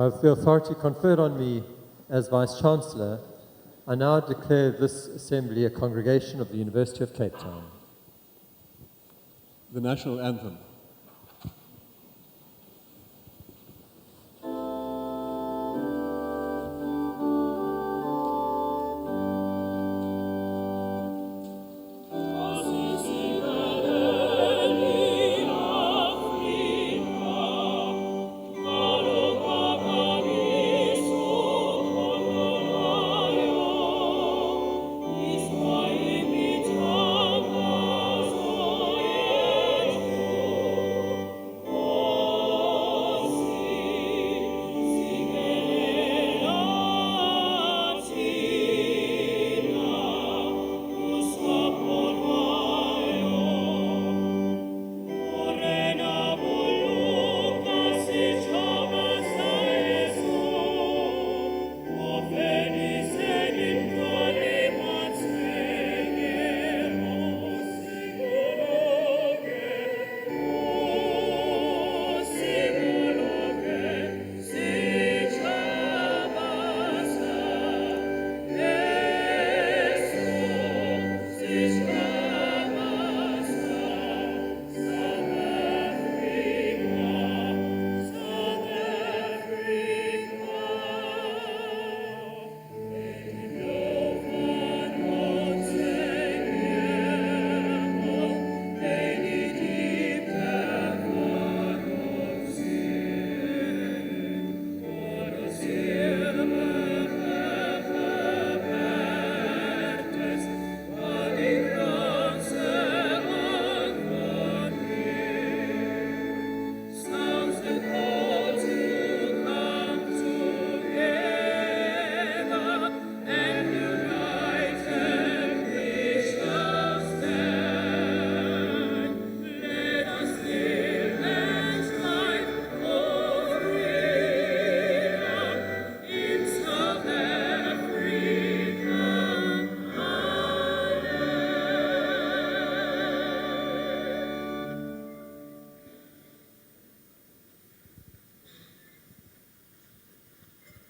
With the authority conferred on me as Vice-Chancellor, I now declare this Assembly a congregation of the University of Cape Town. The National Anthem.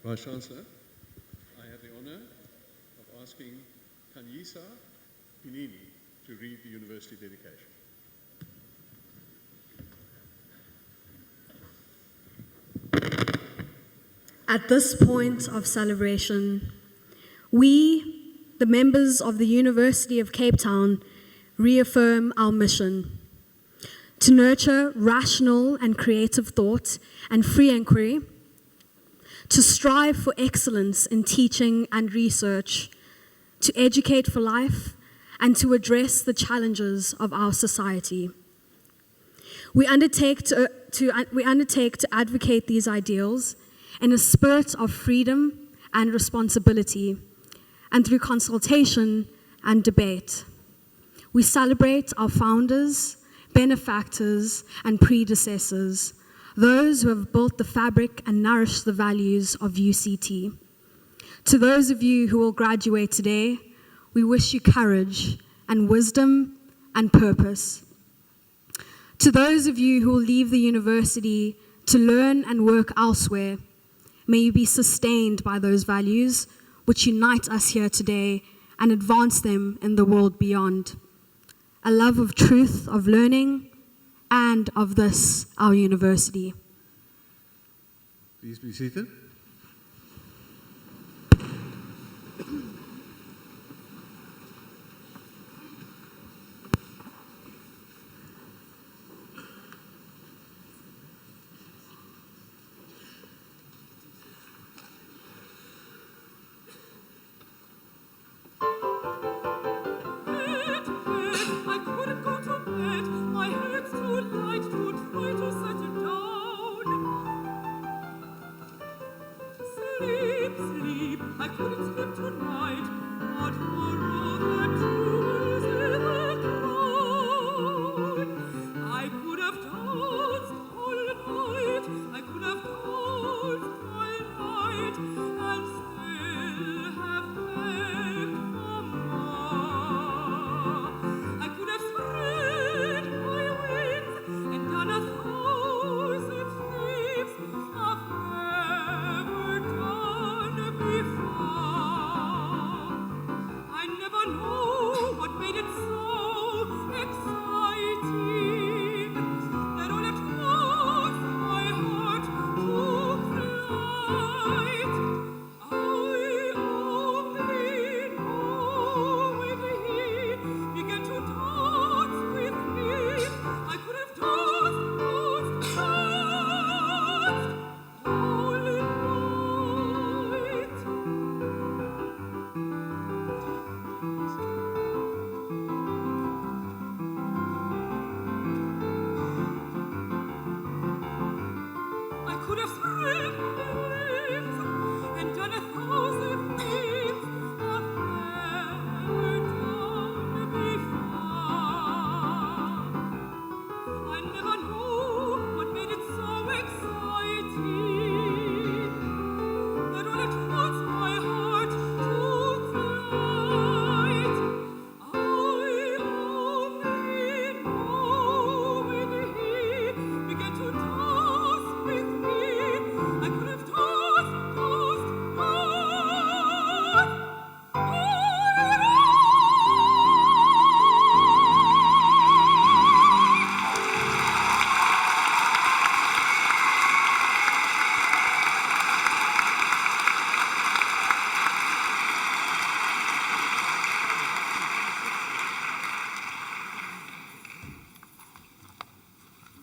Vice-Chancellor, I have the honour of asking Tanyisa Pinini to read the university dedication. At this point of celebration, we, the members of the University of Cape Town, reaffirm our mission to nurture rational and creative thought and free inquiry, to strive for excellence in teaching and research, to educate for life, and to address the challenges of our society. We undertake to advocate these ideals in a spirit of freedom and responsibility, and through consultation and debate. We celebrate our founders, benefactors, and predecessors, those who have built the fabric and nourished the values of UCT. To those of you who will graduate today, we wish you courage and wisdom and purpose. To those of you who will leave the university to learn and work elsewhere, may you be sustained by those values which unite us here today and advance them in the world beyond. A love of truth, of learning, and of this, our university. Please be seated. Done a thousand things of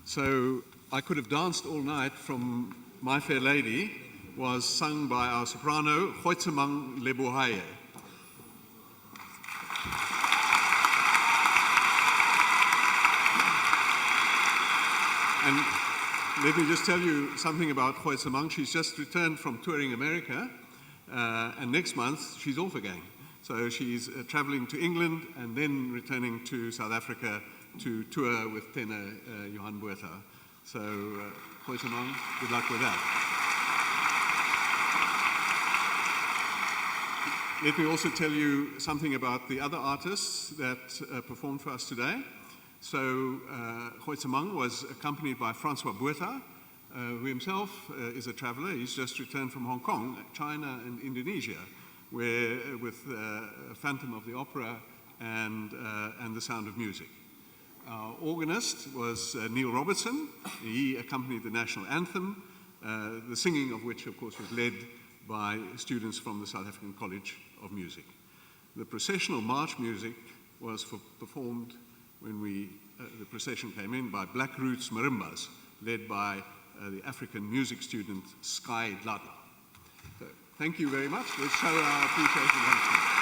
So I Could Have Danced All Night from My Fair Lady was sung by our soprano, Goitsemang Lebohaye. And let me just tell you something about Goitsemang. She's just returned from touring America, and next month she's off again. So she's traveling to England and then returning to South Africa to tour with tenor Johan Botha. So, Goitsemang, good luck with that. Let me also tell you something about the other artists that performed for us today. So, Goitsemang was accompanied by Francois Botha, who himself is a traveler. He's just returned from Hong Kong, China, and Indonesia, where with Phantom of the Opera and The Sound of Music. Our organist was Neil Robertson. He accompanied the national anthem, the singing of which, of course, was led by students from the South African College of Music. The processional march music was performed when the procession came in by Black Roots Marimbas, led by the African music student Sky Dladla. So, thank you very much. Let's show our appreciation once more.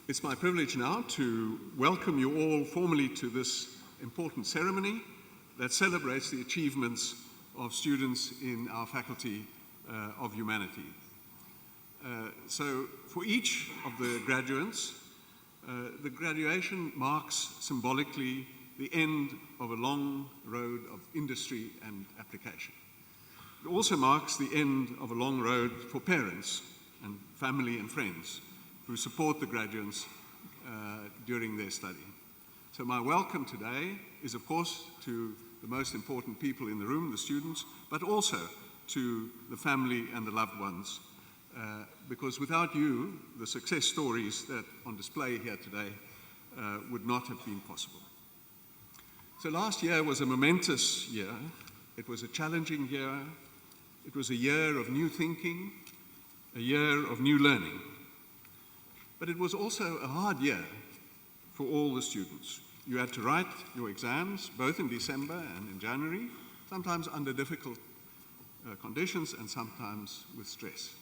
It's my privilege now to welcome you all formally to this important ceremony that celebrates the achievements of students in our Faculty of Humanities. So for each of the graduates, the graduation marks symbolically the end of a long road of industry and application. It also marks the end of a long road for parents and family and friends who support the graduates during their study. So my welcome today is, of course, to the most important people in the room, the students, but also to the family and the loved ones, because without you, the success stories that are on display here today would not have been possible. So last year was a momentous year. It was a challenging year. It was a year of new thinking, a year of new learning. But it was also a hard year for all the students. You had to write your exams, both in December and in January, sometimes under difficult conditions and sometimes with stress.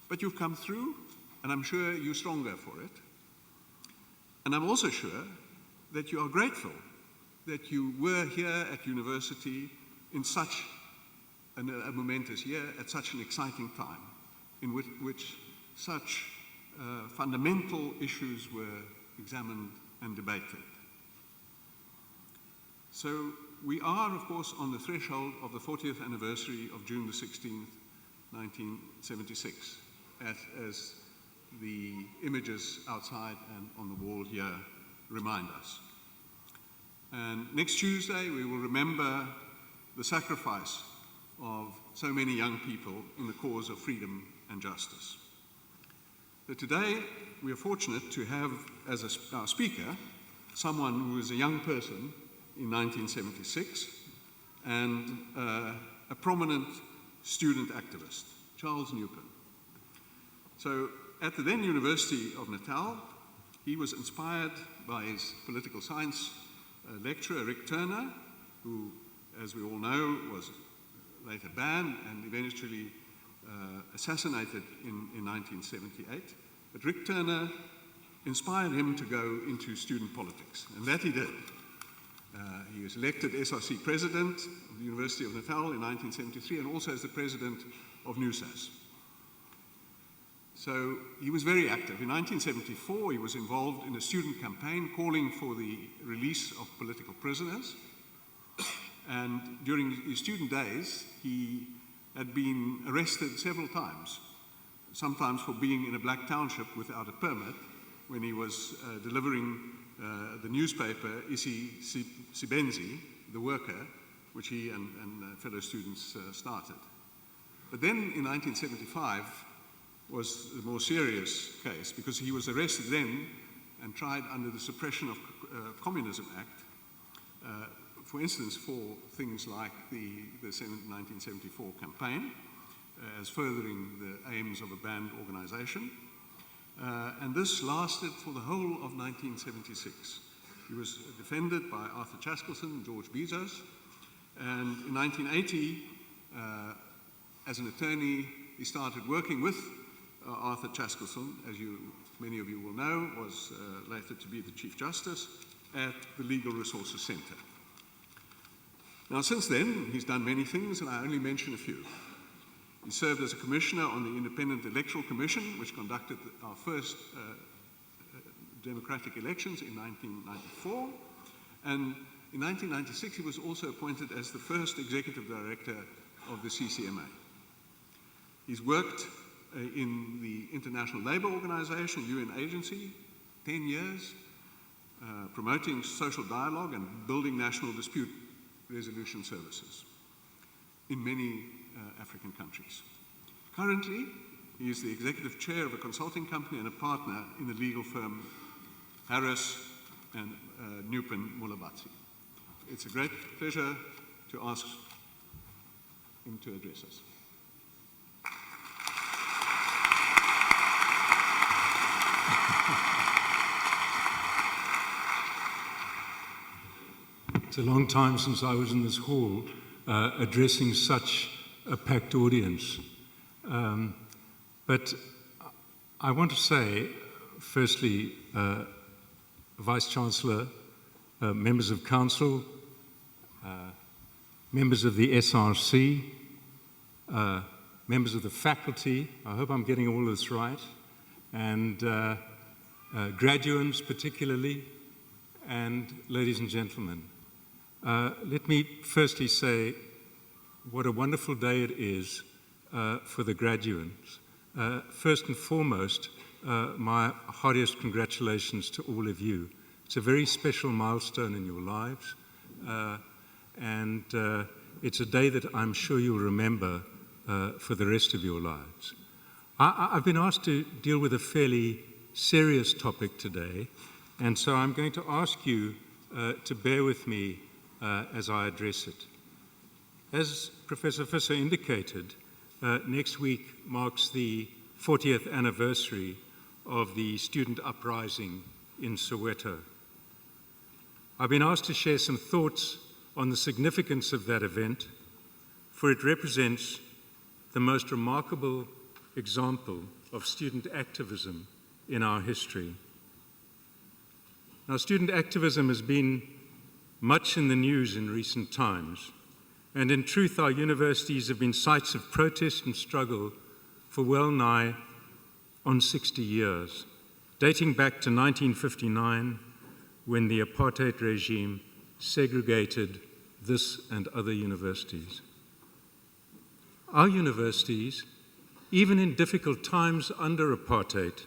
But you've come through, and I'm sure you're stronger for it. And I'm also sure that you are grateful that you were here at university in such a momentous year, at such an exciting time, in which such fundamental issues were examined and debated. So we are, of course, on the threshold of the 40th anniversary of June the 16th, 1976, as the images outside and on the wall here remind us. And next Tuesday, we will remember the sacrifice of so many young people in the cause of freedom and justice. So today, we are fortunate to have as our speaker someone who was a young person in 1976 and a prominent student activist, Charles Nupen. So at the then University of Natal, he was inspired by his political science lecturer, Rick Turner, who, as we all know, was later banned and eventually assassinated in 1978. But Rick Turner inspired him to go into student politics, and that he did. He was elected SRC president of the University of Natal in 1973 and also as the president of NUSAS. So he was very active. In 1974, he was involved in a student campaign calling for the release of political prisoners. And during his student days, he had been arrested several times, sometimes for being in a black township without a permit when he was delivering the newspaper Isi Sibenzi, the Worker, which he and fellow students started. But then in 1975 was the more serious case, because he was arrested then and tried under the Suppression of Communism Act, for instance, for things like the 1974 campaign, as furthering the aims of a banned organization. And this lasted for the whole of 1976. He was defended by Arthur Chaskelson and George Bezos. And in 1980, as an attorney, he started working with Arthur Chaskelson, as many of you will know, was later to be the Chief Justice at the Legal Resources Center. Now, since then, he's done many things, and I only mention a few. He served as a commissioner on the Independent Electoral Commission, which conducted our first democratic elections in 1994. And in 1996, he was also appointed as the first executive director of the CCMA. He's worked in the International Labour Organization, UN agency, 10 years, promoting social dialogue and building national dispute resolution services in many African countries. Currently, he is the executive chair of a consulting company and a partner in the legal firm Harris and Nupen Mulabatsi. It's a great pleasure to ask him to address us. It's a long time since I was in this hall addressing such a packed audience. But I want to say, firstly, Vice-Chancellor, members of Council, members of the SRC, members of the faculty, I hope I'm getting all this right, and graduands particularly, and ladies and gentlemen. Let me firstly say what a wonderful day it is for the graduates. First and foremost, my heartiest congratulations to all of you. It's a very special milestone in your lives, and it's a day that I'm sure you'll remember for the rest of your lives. I've been asked to deal with a fairly serious topic today, and so I'm going to ask you to bear with me as I address it. As Professor Visser indicated, next week marks the 40th anniversary of the student uprising in Soweto. I've been asked to share some thoughts on the significance of that event, for it represents the most remarkable example of student activism in our history. Now, student activism has been much in the news in recent times, and in truth, our universities have been sites of protest and struggle for well nigh on 60 years, dating back to 1959, when the apartheid regime segregated this and other universities. Our universities, even in difficult times under apartheid,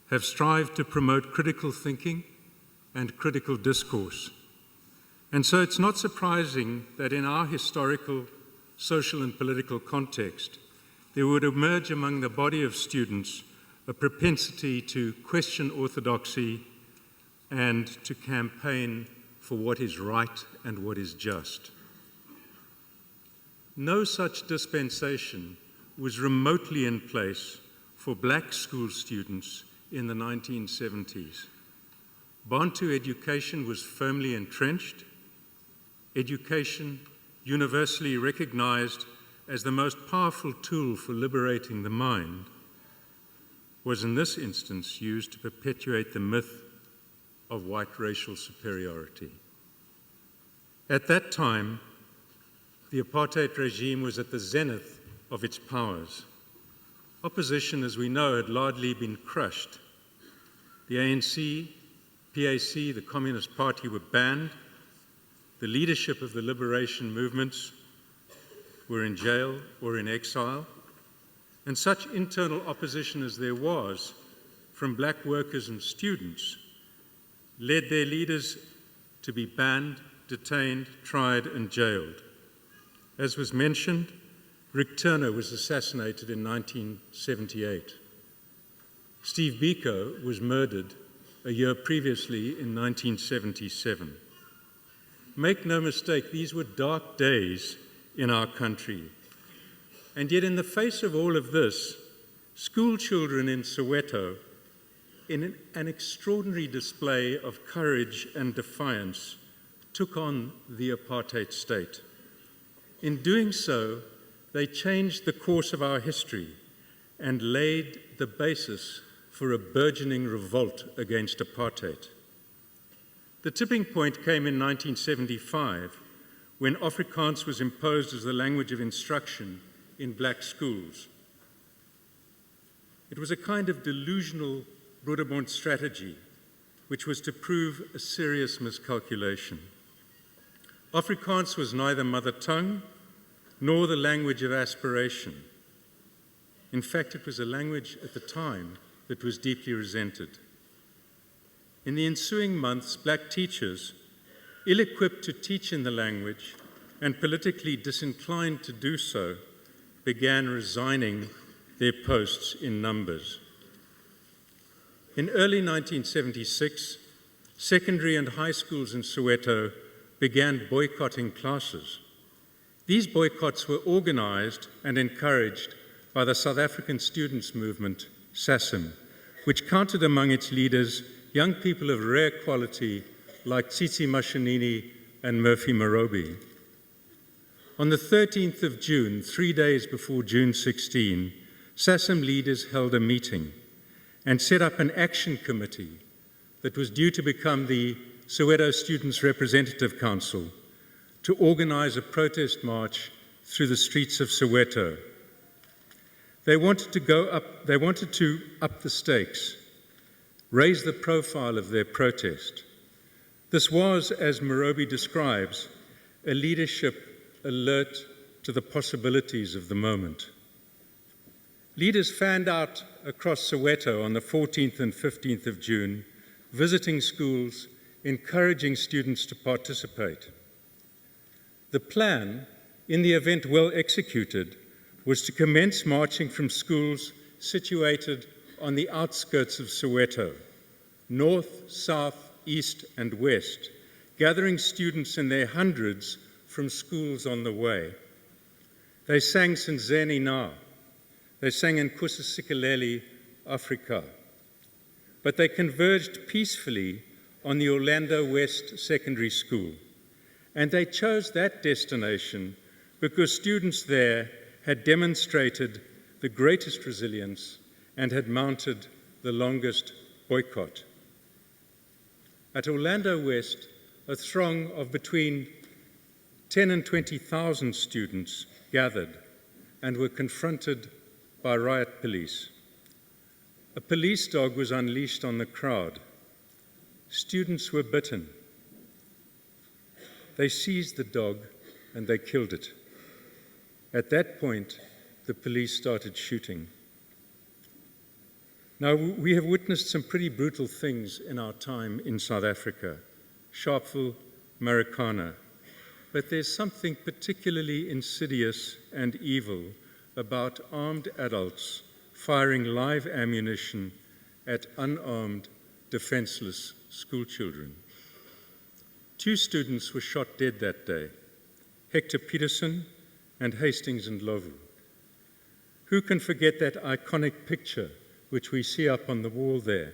have strived to promote critical thinking and critical discourse. And so it's not surprising that in our historical, social, and political context, there would emerge among the body of students a propensity to question orthodoxy and to campaign for what is right and what is just. No such dispensation was remotely in place for black school students in the 1970s. Bantu education was firmly entrenched. Education, universally recognized as the most powerful tool for liberating the mind, was in this instance used to perpetuate the myth of white racial superiority. At that time, the apartheid regime was at the zenith of its powers. Opposition, as we know, had largely been crushed. The ANC, PAC, the Communist Party were banned. The leadership of the liberation movements were in jail or in exile. And such internal opposition as there was from black workers and students led their leaders to be banned, detained, tried, and jailed. As was mentioned, Rick Turner was assassinated in 1978. Steve Biko was murdered a year previously in 1977. Make no mistake, these were dark days in our country. And yet in the face of all of this, school children in Soweto, in an extraordinary display of courage and defiance, took on the apartheid state. In doing so, they changed the course of our history and laid the basis for a burgeoning revolt against apartheid. The tipping point came in 1975, when Afrikaans was imposed as the language of instruction in black schools. It was a kind of delusional Broederbond strategy, which was to prove a serious miscalculation. Afrikaans was neither mother tongue nor the language of aspiration. In fact, it was a language at the time that was deeply resented. In the ensuing months, black teachers, ill-equipped to teach in the language and politically disinclined to do so, began resigning their posts in numbers. In early 1976, secondary and high schools in Soweto began boycotting classes. These boycotts were organized and encouraged by the South African Students' Movement, SASM, which counted among its leaders young people of rare quality like Tsitsi Mashinini and Murphy Morobi. On the 13th of June, 3 days before June 16, SASM leaders held a meeting and set up an action committee that was due to become the Soweto Students' Representative Council to organize a protest march through the streets of Soweto. They wanted to up the stakes, raise the profile of their protest. This was, as Morobi describes, a leadership alert to the possibilities of the moment. Leaders fanned out across Soweto on the 14th and 15th of June, visiting schools, encouraging students to participate. The plan, in the event well executed, was to commence marching from schools situated on the outskirts of Soweto, north, south, east, and west, gathering students in their hundreds from schools on the way. They sang Sinzeni Na. They sang Nkosi Sikeleli, Africa. But they converged peacefully on the Orlando West Secondary School. And they chose that destination because students there had demonstrated the greatest resilience and had mounted the longest boycott. At Orlando West, a throng of between 10 and 20,000 students gathered and were confronted by riot police. A police dog was unleashed on the crowd. Students were bitten. They seized the dog and they killed it. At that point, the police started shooting. Now, we have witnessed some pretty brutal things in our time in South Africa, Sharpeville, Marikana, but there's something particularly insidious and evil about armed adults firing live ammunition at unarmed, defenseless schoolchildren. 2 students were shot dead that day, Hector Pieterson and Hastings Ndlovu. Who can forget that iconic picture which we see up on the wall there,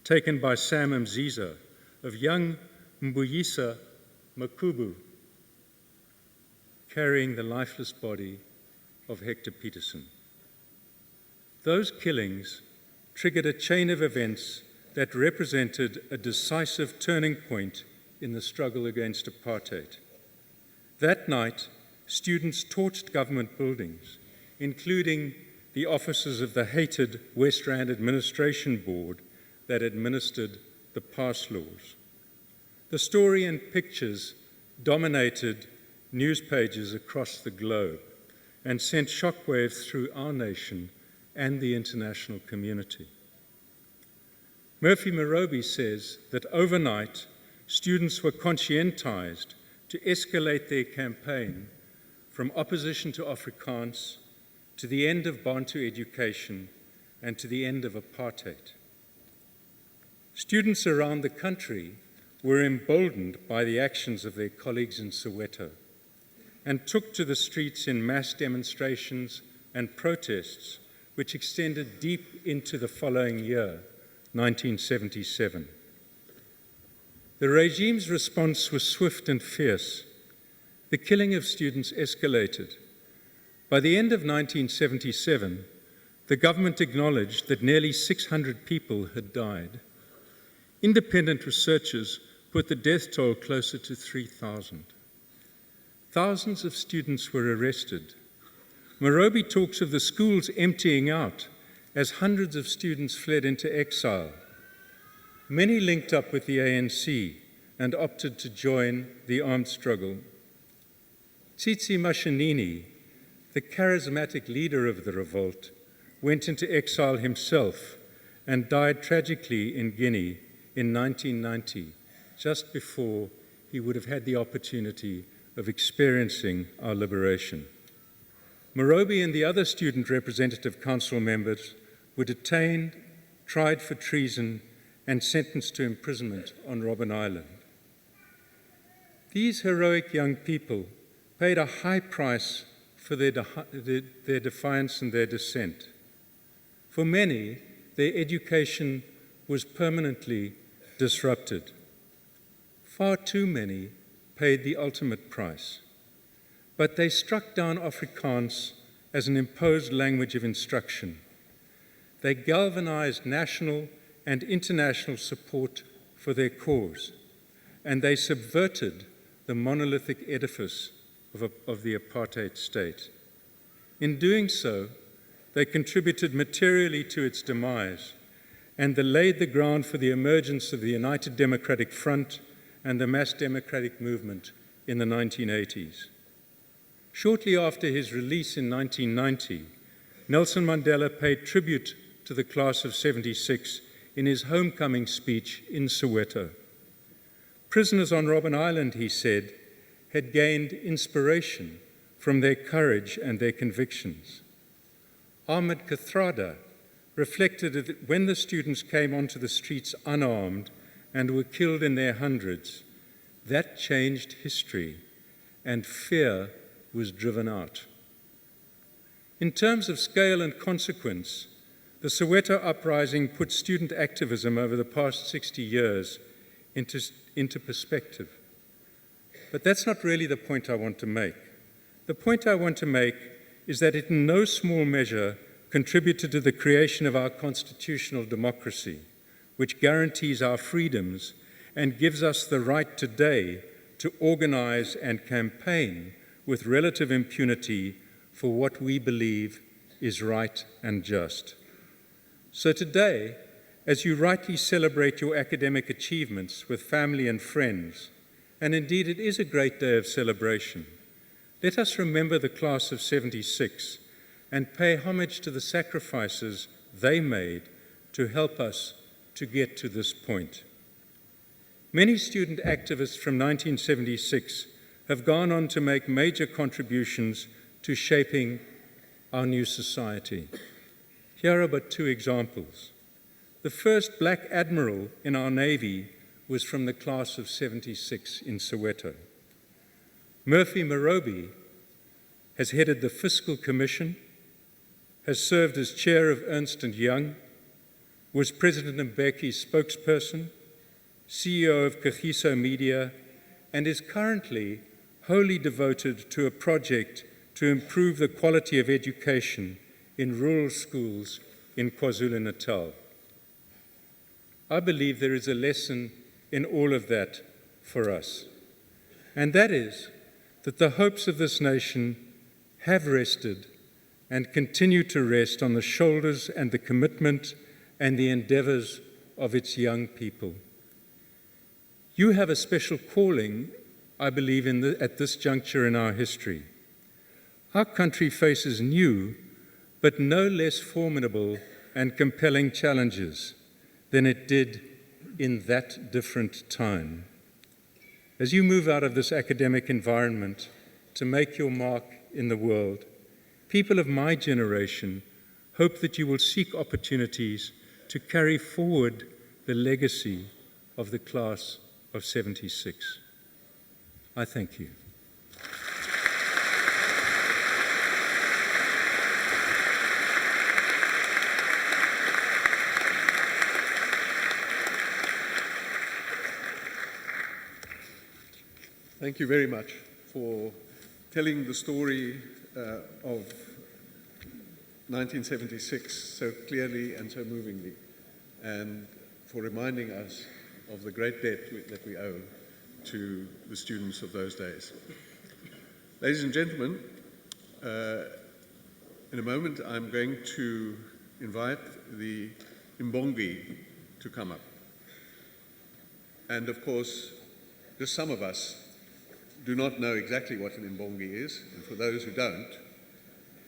taken by Sam Nzima of young Mbuyisa Makubu carrying the lifeless body of Hector Pieterson. Those killings triggered a chain of events that represented a decisive turning point in the struggle against apartheid. That night, students torched government buildings, including the offices of the hated West Rand Administration Board that administered the pass laws. The story and pictures dominated news pages across the globe and sent shockwaves through our nation and the international community. Murphy Morobi says that overnight, students were conscientized to escalate their campaign from opposition to Afrikaans to the end of Bantu education and to the end of apartheid. Students around the country were emboldened by the actions of their colleagues in Soweto. and took to the streets in mass demonstrations and protests, which extended deep into the following year, 1977. The regime's response was swift and fierce. The killing of students escalated. By the end of 1977, the government acknowledged that nearly 600 people had died. Independent researchers put the death toll closer to 3,000. Thousands of students were arrested. Morobe talks of the schools emptying out as hundreds of students fled into exile. Many linked up with the ANC and opted to join the armed struggle. Tsitsi Mashinini, the charismatic leader of the revolt, went into exile himself and died tragically in Guinea in 1990, just before he would have had the opportunity of experiencing our liberation. Morobe and the other student representative council members were detained, tried for treason, and sentenced to imprisonment on Robben Island. These heroic young people paid a high price for their defiance and their dissent. For many, their education was permanently disrupted. Far too many paid the ultimate price. But they struck down Afrikaans as an imposed language of instruction. They galvanized national and international support for their cause, and they subverted the monolithic edifice of the apartheid state. In doing so, they contributed materially to its demise, and they laid the ground for the emergence of the United Democratic Front and the mass democratic movement in the 1980s. Shortly after his release in 1990, Nelson Mandela paid tribute to the class of '76 in his homecoming speech in Soweto. Prisoners on Robben Island, he said, had gained inspiration from their courage and their convictions. Ahmed Kathrada reflected that when the students came onto the streets unarmed and were killed in their hundreds, that changed history and fear was driven out. In terms of scale and consequence, the Soweto uprising put student activism over the past 60 years into perspective. But that's not really the point I want to make. The point I want to make is that it in no small measure contributed to the creation of our constitutional democracy, which guarantees our freedoms and gives us the right today to organize and campaign with relative impunity for what we believe is right and just. So today, as you rightly celebrate your academic achievements with family and friends, and indeed it is a great day of celebration, let us remember the class of '76 and pay homage to the sacrifices they made to help us to get to this point. Many student activists from 1976 have gone on to make major contributions to shaping our new society. Here are but two examples. The first black admiral in our Navy was from the class of '76 in Soweto. Murphy Morobe has headed the Fiscal Commission, has served as chair of Ernst & Young, was President Mbeki's spokesperson, CEO of Kagiso Media, and is currently wholly devoted to a project to improve the quality of education in rural schools in KwaZulu-Natal. I believe there is a lesson in all of that for us, and that is that the hopes of this nation have rested and continue to rest on the shoulders and the commitment and the endeavors of its young people. You have a special calling, I believe, at this juncture in our history. Our country faces new, but no less formidable and compelling challenges than it did in that different time. As you move out of this academic environment to make your mark in the world, people of my generation hope that you will seek opportunities to carry forward the legacy of the class of '76. I thank you. Thank you very much for telling the story of 1976 so clearly and so movingly, and for reminding us of the great debt that we owe to the students of those days. Ladies and gentlemen, in a moment I'm going to invite the Mbongi to come up. And of course, just some of us do not know exactly what an Mbongi is, and for those who don't,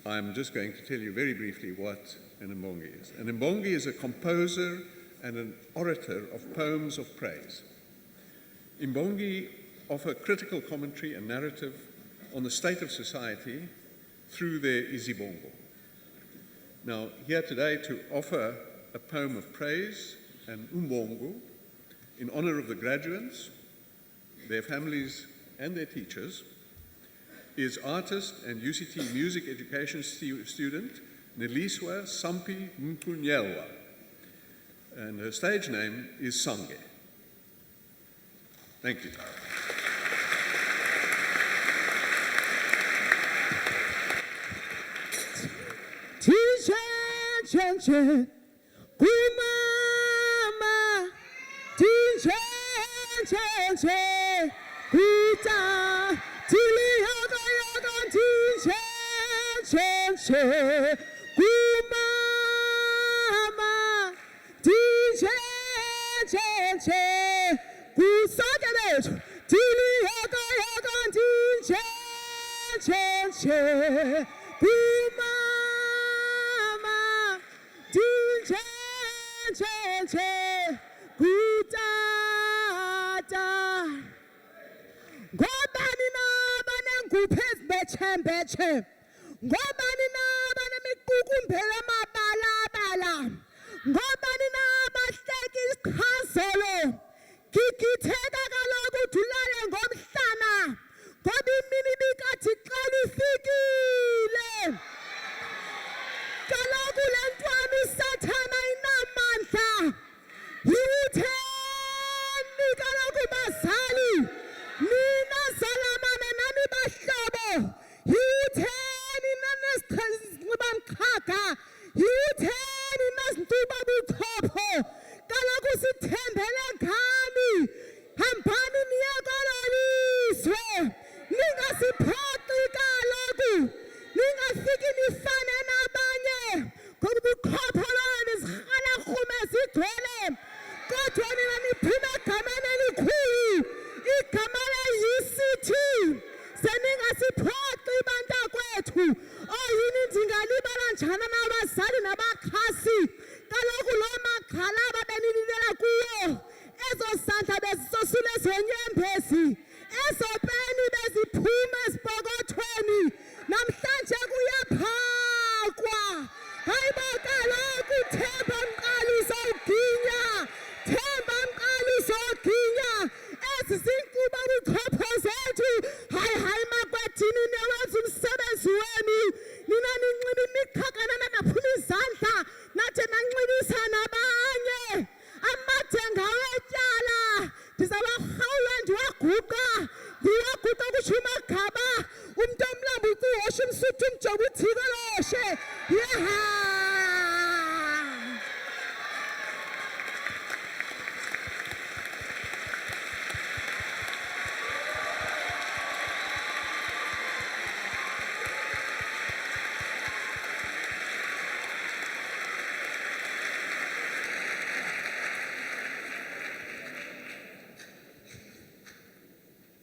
I'm just going to tell you very briefly what an Mbongi is. An Mbongi is a composer and an orator of poems of praise. Mbongi offer critical commentary and narrative on the state of society through their izibongo. Now, here today to offer a poem of praise, an umbongo, in honor of the graduates, their families, and their teachers, is artist and UCT music education student Neliswa Sampi Mpunyelwa, and her stage name is Sange. Thank you. Ngobani na banemikukumbela mabalabala, ngobani na bahleki isichazelo, gigitheka kaloku udulale ngomhlana, ngoba imini ibikathi iqala ifikile. Kaloku le ntwana usathana inamandla, yiwutheni kaloku bazali, nina zalamane nami bahlobo, yiwutheni nanesixhibanqhaga, yiwutheni nazintuba buchopho, kaloku sithembele ngani, hambani niye kololiswe, ningasiphoxi kaloku, ningafiki nifane nabanye, ngoba ubuchopho loyo nizirhalarhume zigcwele, kodwa nina niphuma egameni elikhulu, igama le-UCT, seningasiphoxi bantakwethu. Oh, yini ndingalibala njani nabazali nabakhasi, kaloku loo magxalaba benililele kuwo, ezo sandla bezisosula ezenyembezi, ezo peni beziphuma ezipokothweni, namhlanje kuyaphakwa. Hayibo kaloku Themba Mqali uzawuginya, Themba Mqali uzoginya, ezi zinkqubo buchopho zethu. Hayi makwedini niwenza umsebenzi wenu, nina ninxiba imiqhakana nangaphuma izandla, nathi nanxibisa nabanye. Amadenga wetyala ndizawarhawula ndiwaguqa, ndiwaguqa kutsho umagaba, umntu omlambo ukuhosha umsuthu umjoba uthikoloshe. Yeha!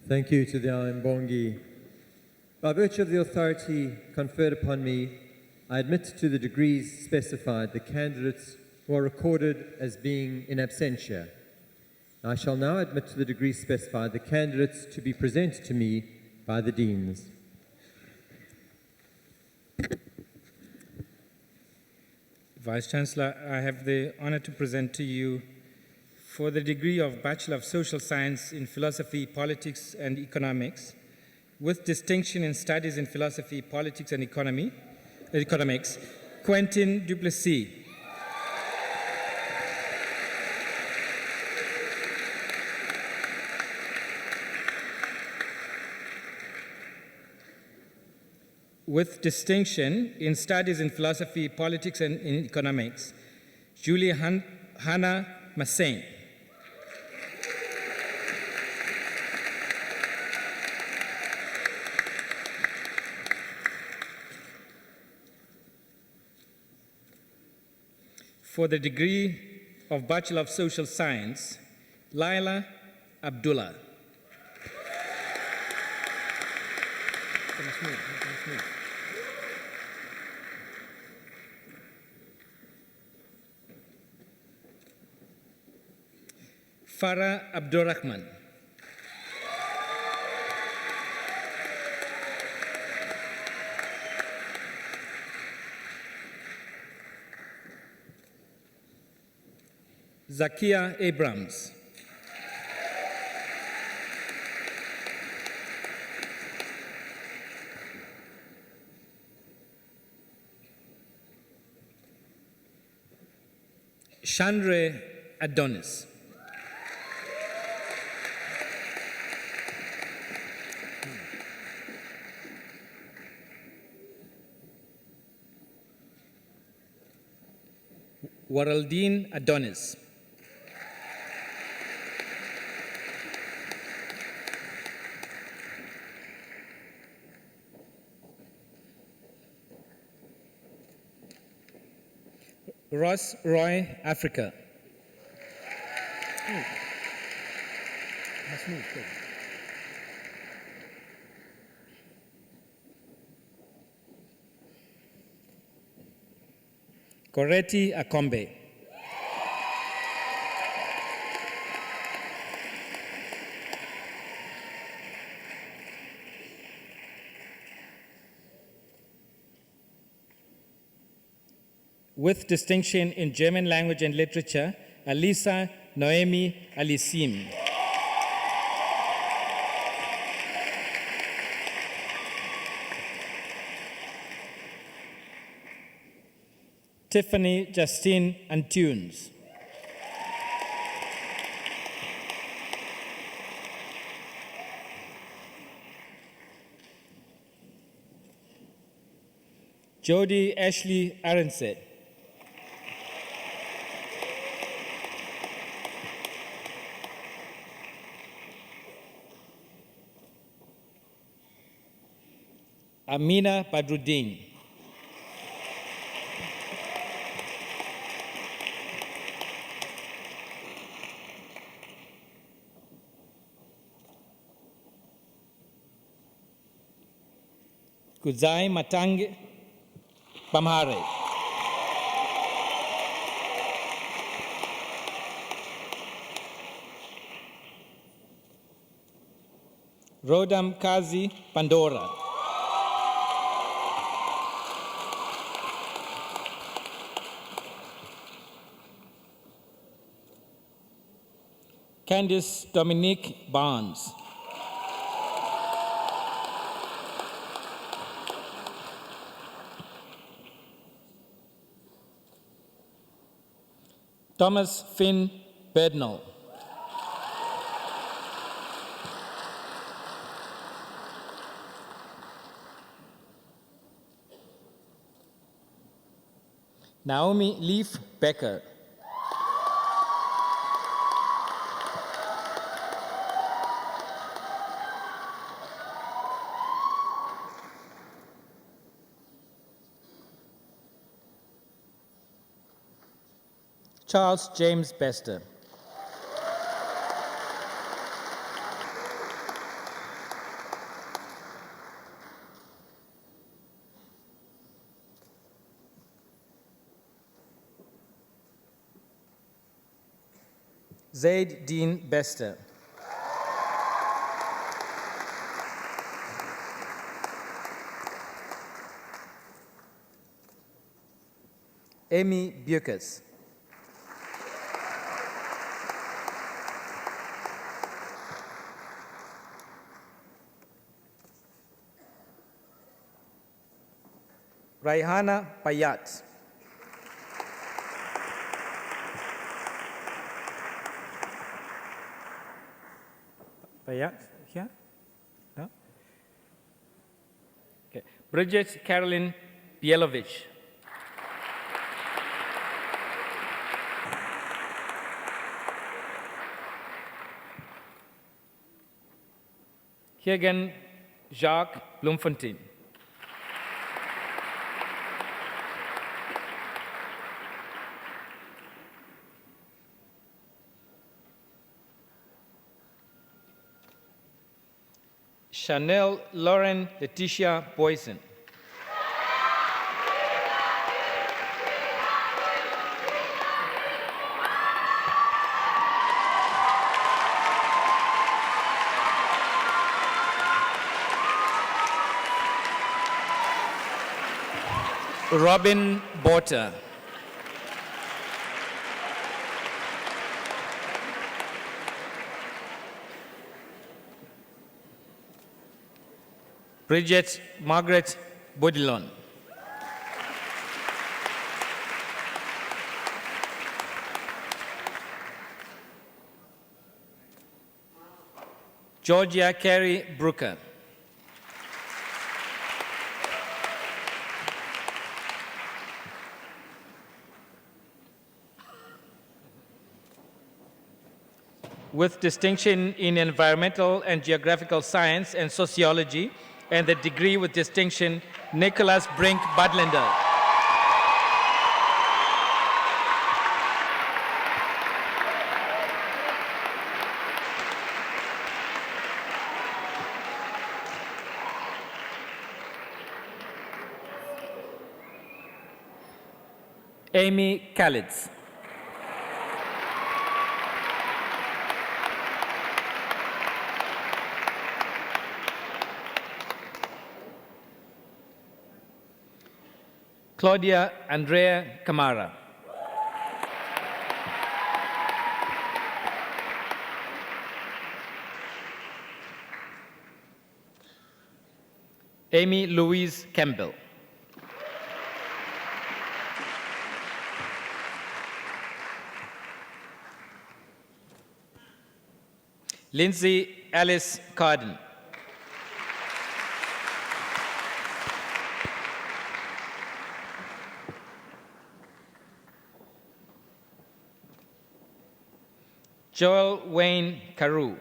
Thank you to the Mbongi. By virtue of the authority conferred upon me, I admit to the degrees specified the candidates who are recorded as being in absentia. I shall now admit to the degrees specified the candidates to be presented to me by the deans. Vice-Chancellor, I have the honor to present to you for the degree of Bachelor of Social Science in Philosophy, Politics and Economics, with distinction in Studies in Philosophy, Politics and Economics, Quentin Duplessis. with distinction in studies in philosophy, politics, and in economics, Julie Hannah Massane. For the degree of Bachelor of Social Science, Laila Abdullah. Farah Abdurrahman. Zakia Abrams. Chandre Adonis. Waraldine Adonis. Ross Roy, Africa. Corretti Akombe. With distinction in German language and literature, Alisa Noemi Alisim. Tiffany Justine Antunes. Jody Ashley Aronset. Amina Badruddin. Kuzai Matang Bamhare. Rodam Kazi Pandora. Candice Dominique Barnes. Thomas Finn Bednall. Naomi Leaf Becker. Charles James Bester. Zaid Dean Bester. Amy Bucas. Raihana Payat. Payat, here? No? Okay. Bridget Carolyn Bielovich. Hagen Jacques Bloemfontein. Chanel Lauren Letitia Boyson. Robin Borter. Bridget Margaret Bodilon. Georgia Carey Brooker. With distinction in environmental and geographical science and sociology, and the degree with distinction, Nicholas Brink Budlander. Amy Kalitz. Claudia Andrea Camara. Amy Louise Campbell. Lindsay Alice Carden. Joel Wayne Carew.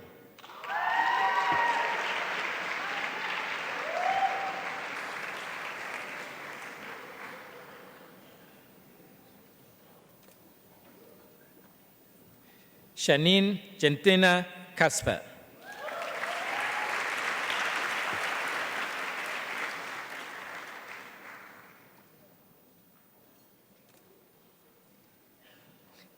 Shanine Gentina Casper.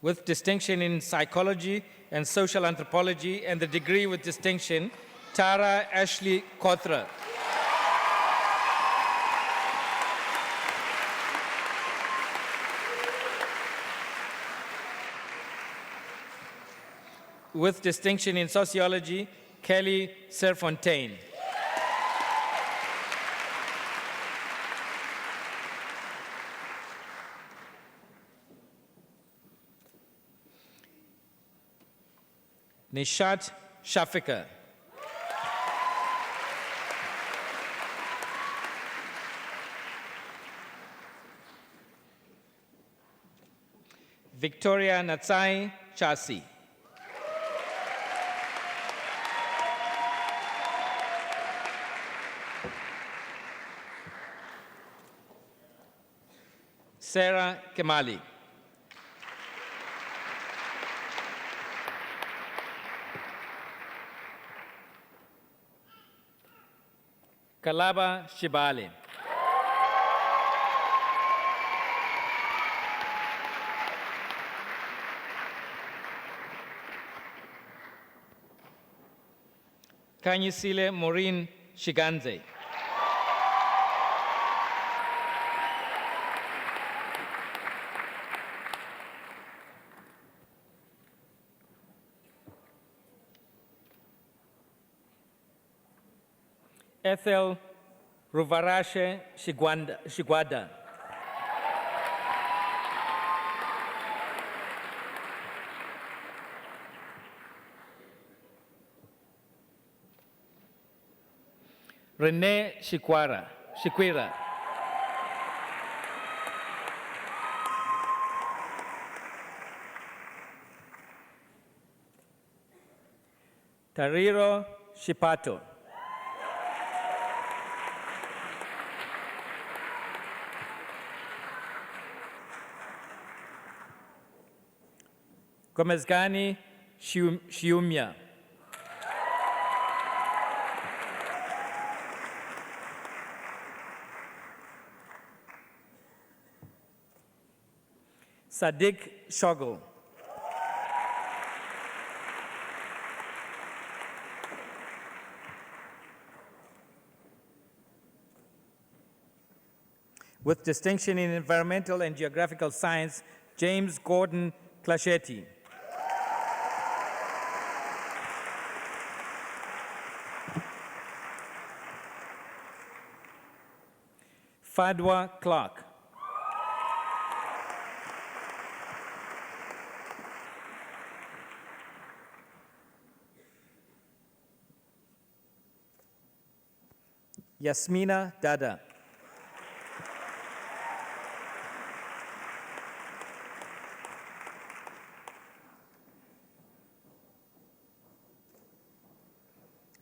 With distinction in psychology and social anthropology, and the degree with distinction, Tara Ashley Kothra. With distinction in sociology, Kelly Serfontaine. Nishat Shafika. Victoria Natsai Chasi. Sarah Kemali. Kalaba Shibale. Kanyisile Maureen Shiganze. Ethel Ruvarashe Shigwada. Renee Shikwara. Shikwira. Tariro Shipato. Gomezgani Shiumya. Sadiq Shoggle. With distinction in environmental and geographical science, James Gordon Clachetti. Fadwa Clark. Yasmina Dada.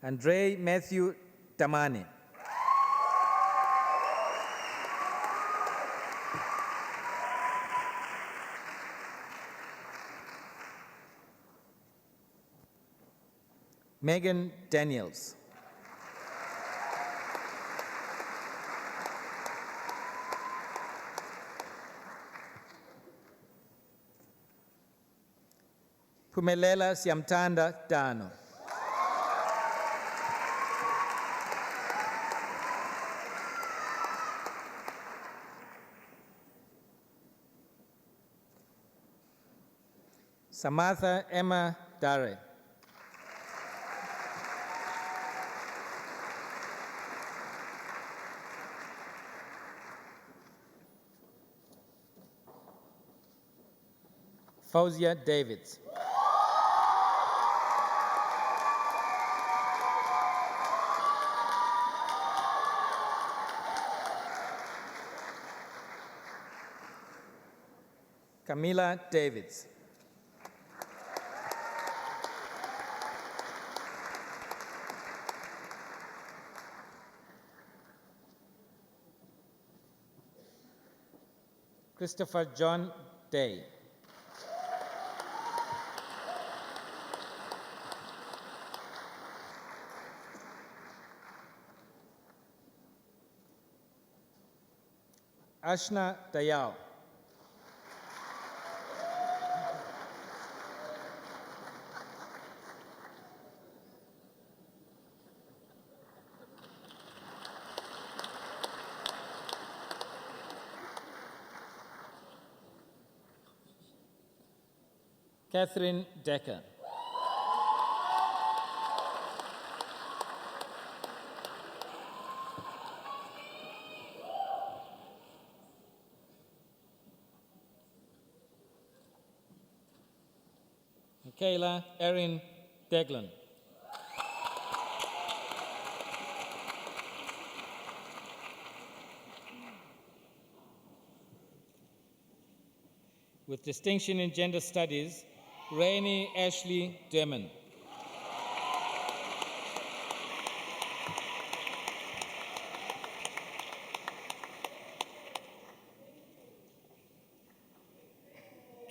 Andre Matthew Tamane. Megan Daniels. Pumelela Siamtanda Dano. Samatha Emma Dare. Fauzia Davids. Camila Davids. Christopher John Day. Ashna Dayal. Catherine Decker. Michaela Erin Deglan. With distinction in gender studies, Rainey Ashley Derman.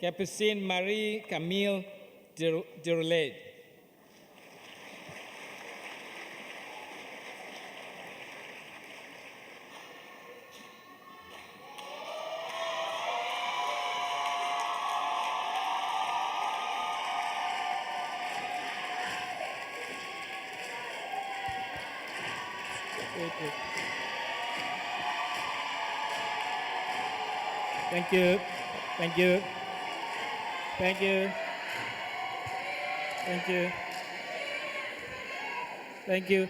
Capucine Marie Camille Derulade. Thank you. Thank you. Thank you. Thank you. Thank you.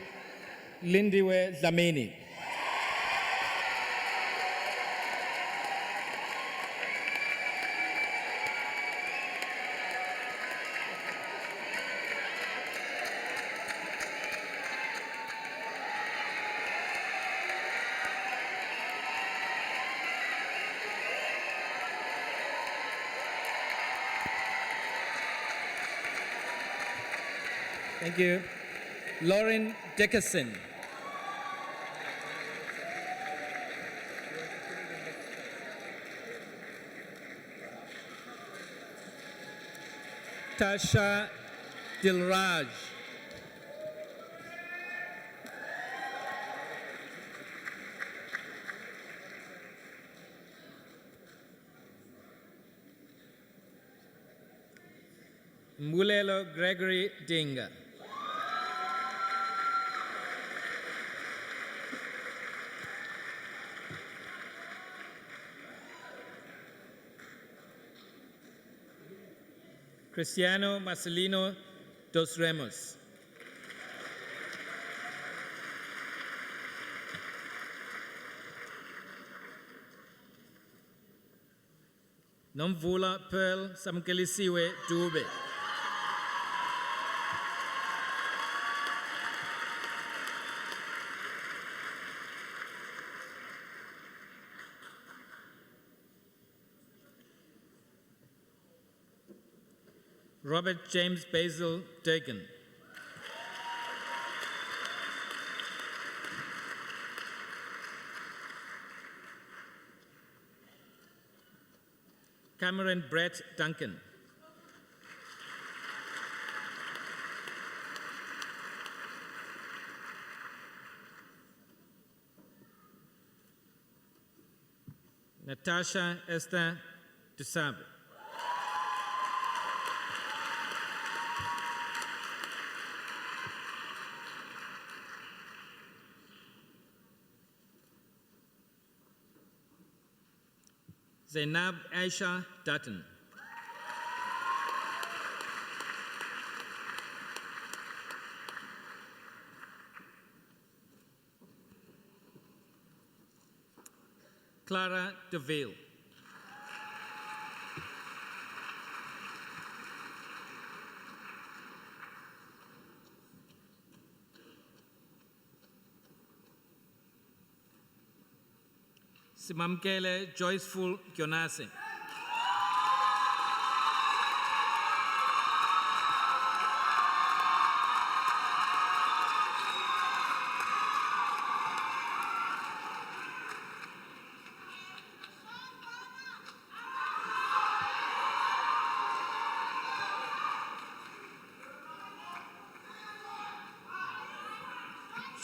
Lindiwe Zamini. Thank you. Lauren Dickerson. Tasha Dilraj. Mulelo Gregory Dinga. Cristiano Marcelino dos Remos. Nomvula Pearl Samkelisiwe Dube. Robert James Basil Durkin. Cameron Brett Duncan. Natasha Esther Dusabe. Zainab Aisha Dutton. Clara DeVille. Simamkele Joyceful Gionase.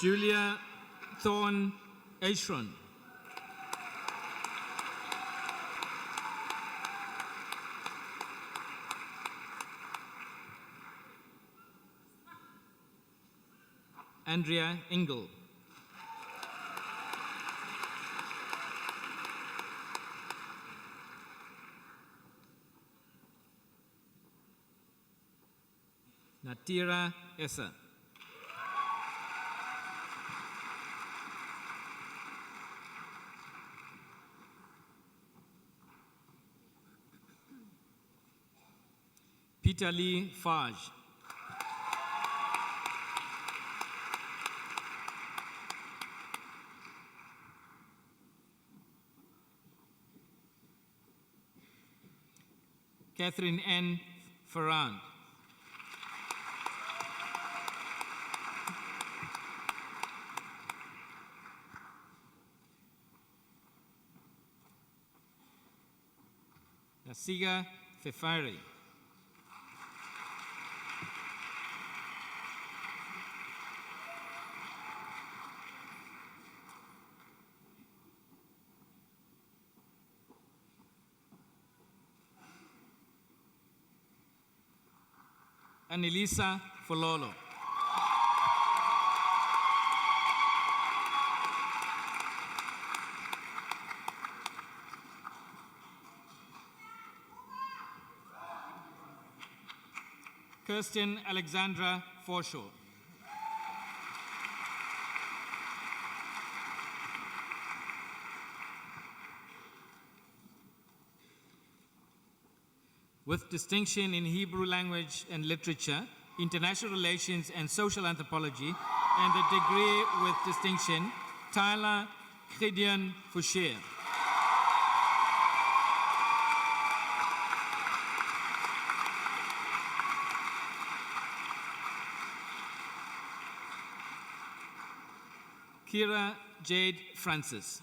Julia Thorne Ashron. Andrea Engel. Natira Essa. Peter Lee Fage. Catherine N. Ferrand. Nasiga Fefari. Anelisa Fololo. Kirsten Alexandra Forshaw. With distinction in Hebrew language and literature, international relations and social anthropology, and a degree with distinction, Tyler Gideon Foucher. Kira Jade Francis.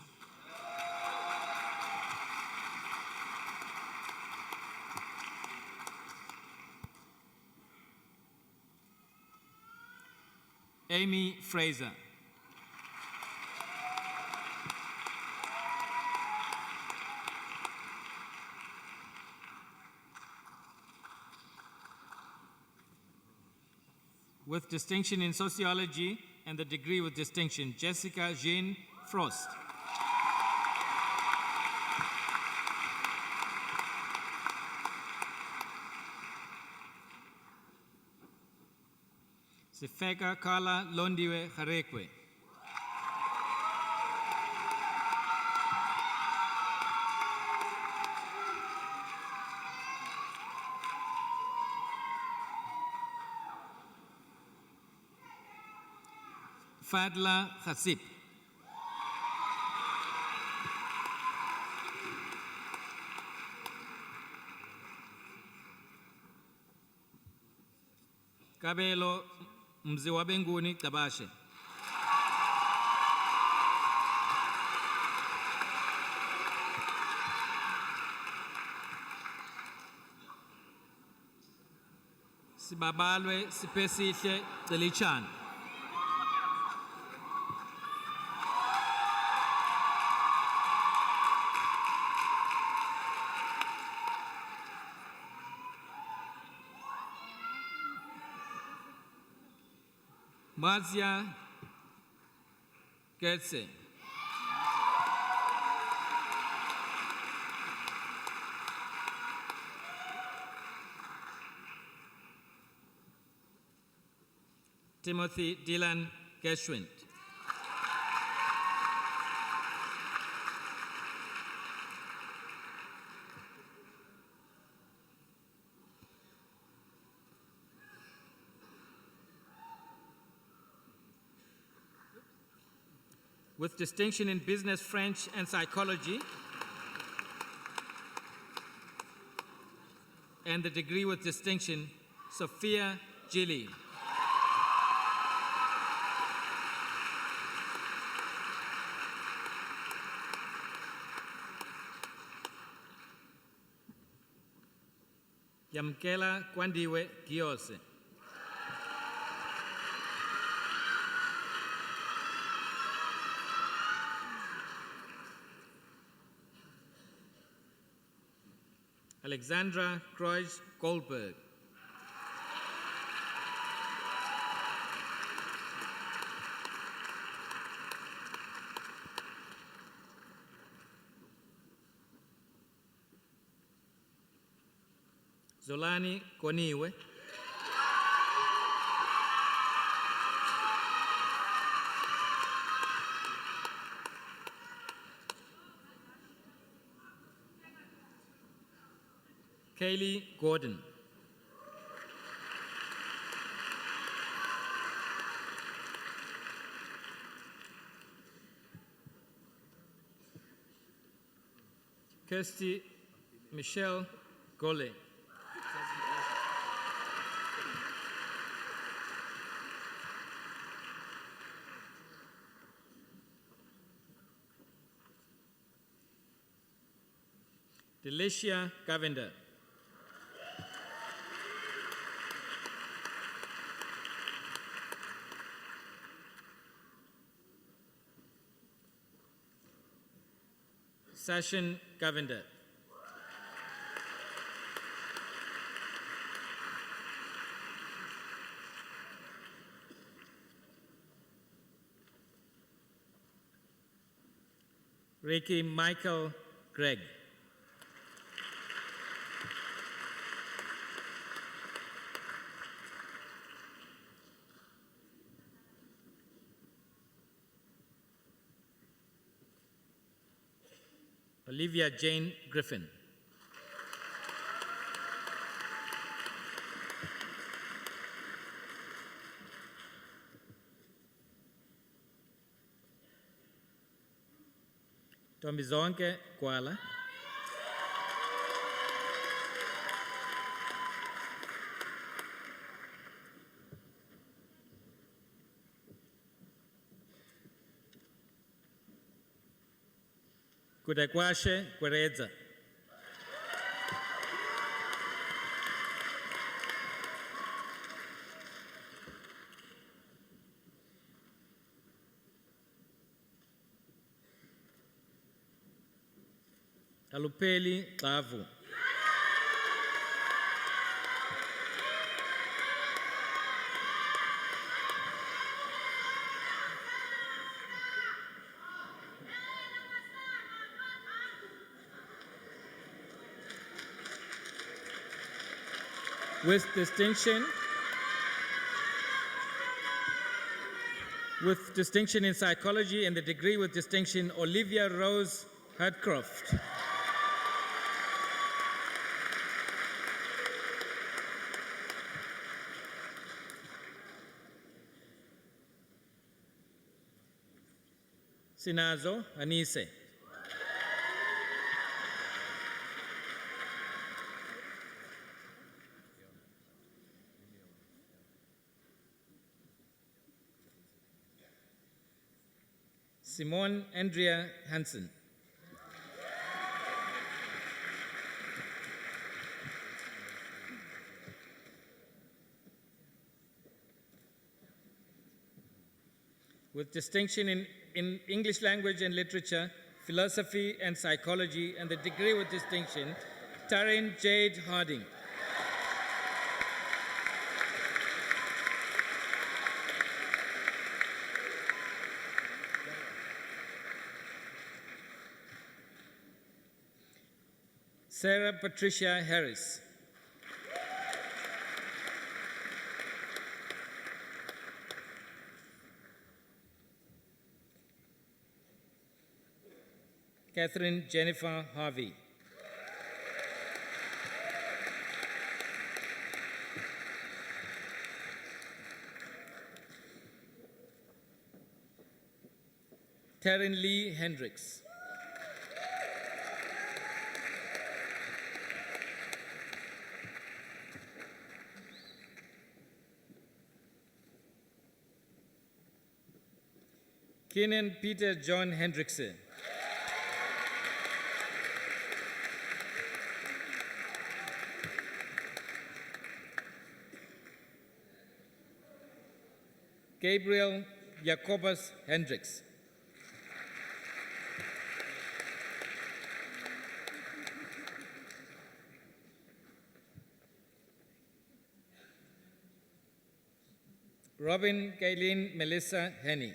Amy Fraser. With distinction in sociology and the degree with distinction, Jessica Jean Frost. Sifeka Kala Londiwe Harekwe. Fadla Hasib. Kabelo Mziwabenguni Tabashe. Sibabalwe Sipesihle Delichan. Mazia Getse. Timothy Dylan Gershwin. With distinction in business, French, and psychology, and the degree with distinction, Sophia Gilly. Yamkela Kwandiwe Giose. Alexandra Kreuz Goldberg. Zolani Koniwe. Kaylee Gordon. Kirsty Michelle Gole. Delicia Govender. Sachin Govender. Ricky Michael Gregg. Olivia Jane Griffin. Tombizonke Kwala. Kudakwashe Kweredza. Kalupeli Klavu. With distinction in psychology and the degree with distinction, Olivia Rose Hardcroft. Sinazo Anise. Simone Andrea Hansen. With distinction in English language and literature, philosophy and psychology, and the degree with distinction, Taryn Jade Harding. Sarah Patricia Harris. Catherine Jennifer Harvey. Taryn Lee Hendricks. Kenan Peter John Hendrickson. Gabriel Jacobus Hendricks. Robin Gayleen Melissa Henny.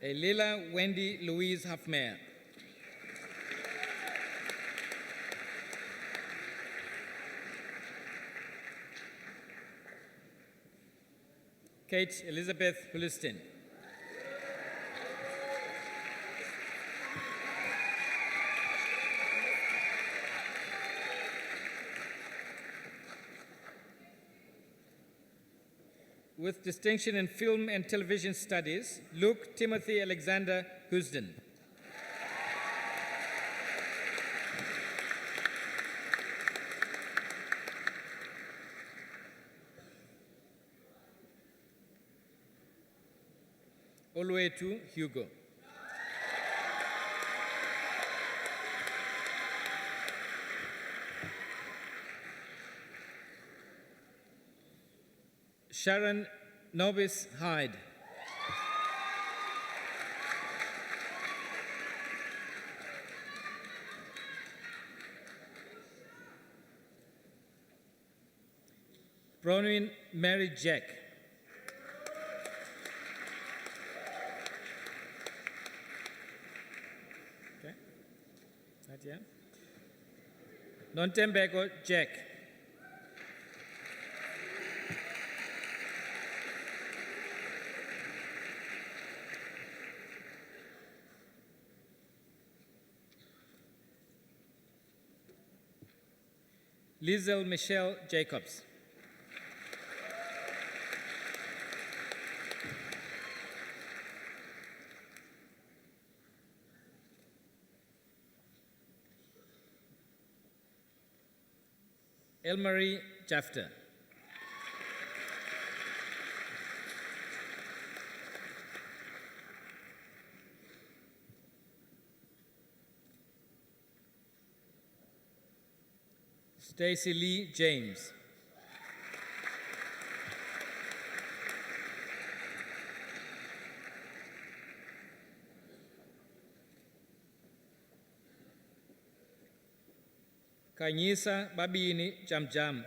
Elila Wendy Louise Huffmeyer. Kate Elizabeth Hulistin. With distinction in film and television studies, Luke Timothy Alexander Housden. Oluetu Hugo. Sharon Nobis Hyde. Bronwyn Mary Jack. Okay. Not yet. Nontembeko Jack. Lizel Michelle Jacobs. Elmarie Jafter. Stacy Lee James. Kanyisa Babini Jamjam.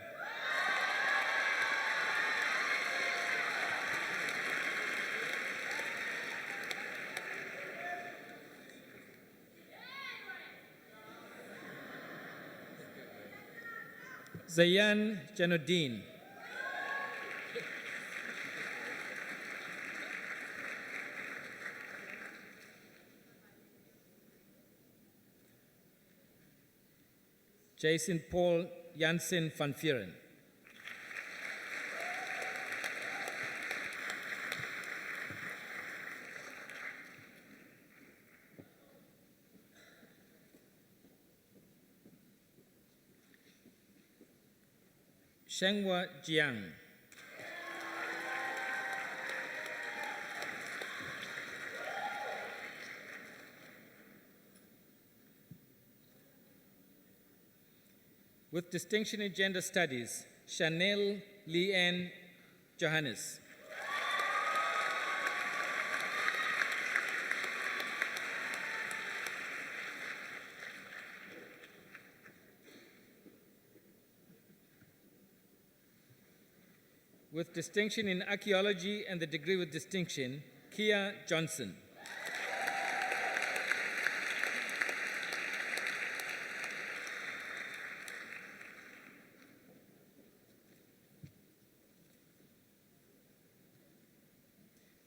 Zayan Januddin. Jason Paul Jansen van Vieren. Shenghua Jiang. With distinction in gender studies, Chanel Leanne Johannes. With distinction in archaeology and the degree with distinction, Kia Johnson.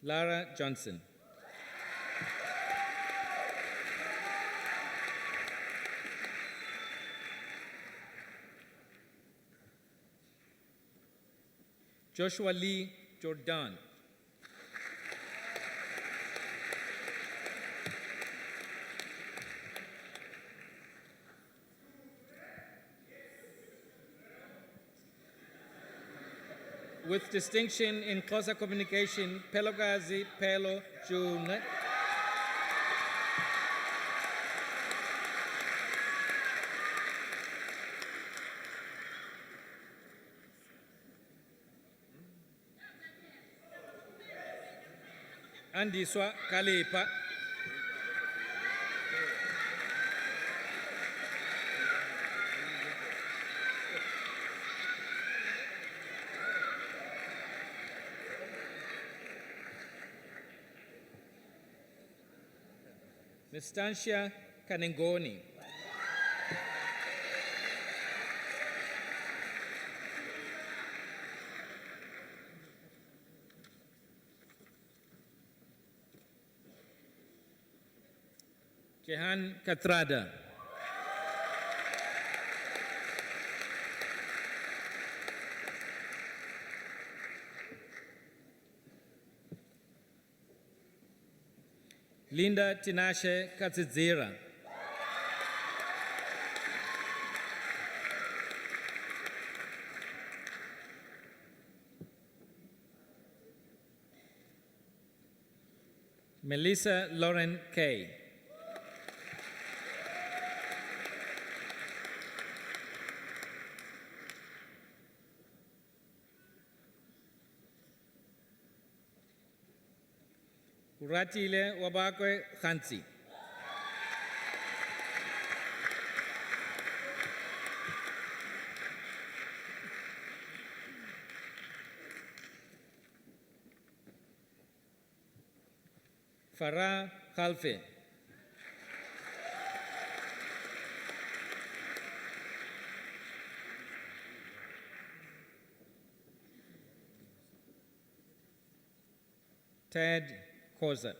Lara Johnson. Joshua Lee Jordan. With distinction in Xhosa communication, Pelogazi Pelo June. Andiswa Kalepa. Nastasia Kanengoni. Jehan Katrada. Linda Tinashe Katsidzira. Melissa Lauren Kay. Uratile Wabakwe Khansi. Farah Khalfe. Ted Koza.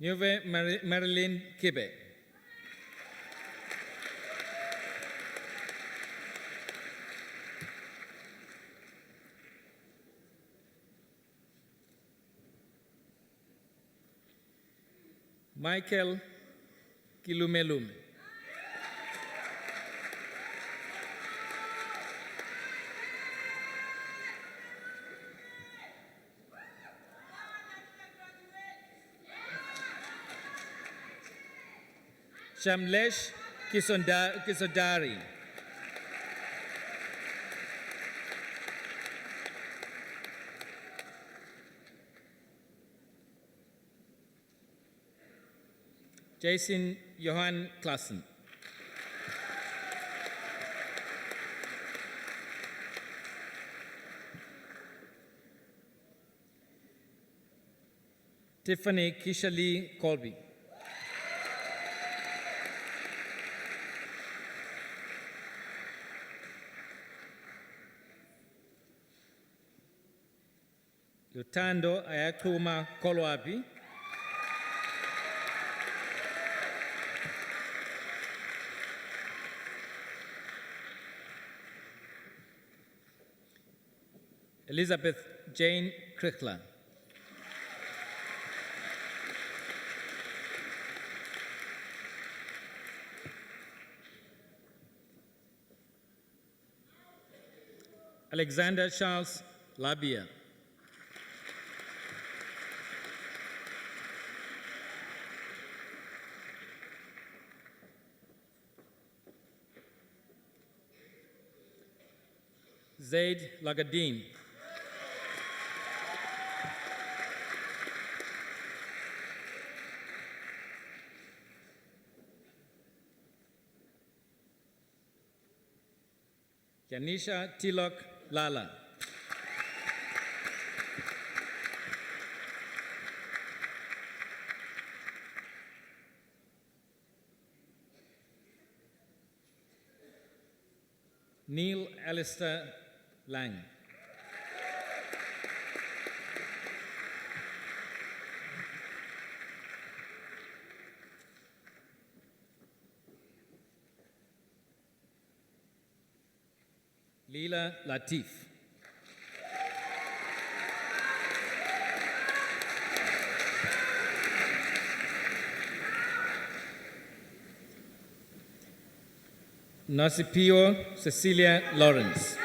Nuve Marilyn Kibe. Michael Kilumelume. Shamlesh Kisodari. Jason Johan Klassen. Tiffany Kishali Colby. Lutando Ayakuma Kolwabi. Elizabeth Jane Krichler. Alexander Charles Labia. Zaid Lagadin. Yanisha Tilok Lala. Neil Alistair Lang. Leela Latif. Nasipio Cecilia Lawrence.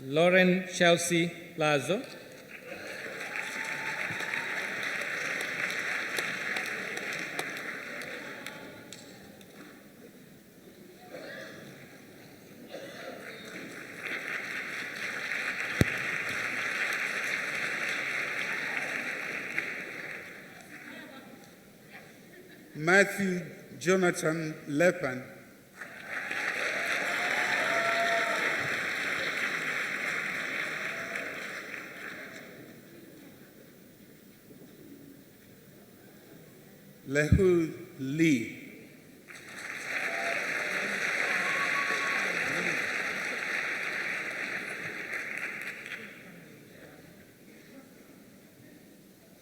Lauren Chelsea Lazo. Matthew Jonathan Lepan. Lehu Lee.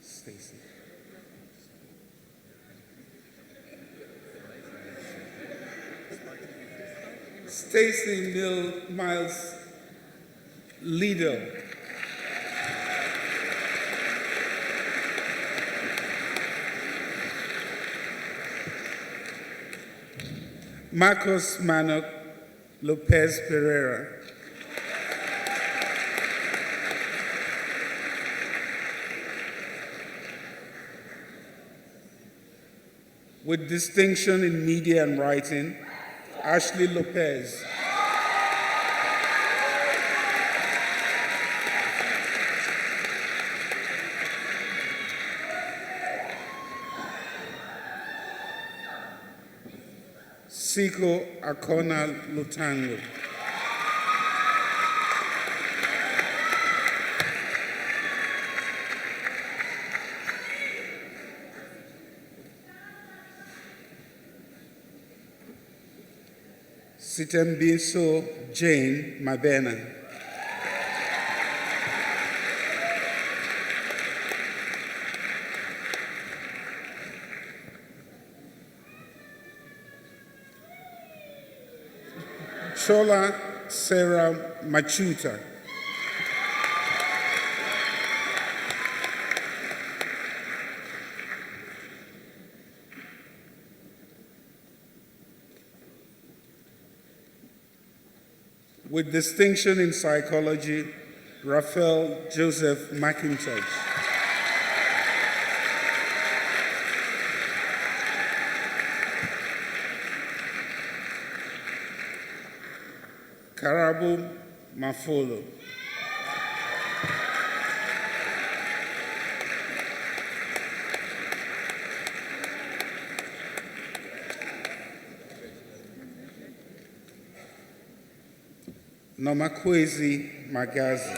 Stacy. Stacy Miles Lido. Marcos Manoc Lopez Pereira. With distinction in media and writing, Ashley Lopez. Siko Akona Lutango. Sitembiso Jane Mabena. Chola Sarah Machuta. With distinction in psychology, Raphael Joseph McIntosh. Karabu Mafolo. Nomakwezi Magazi.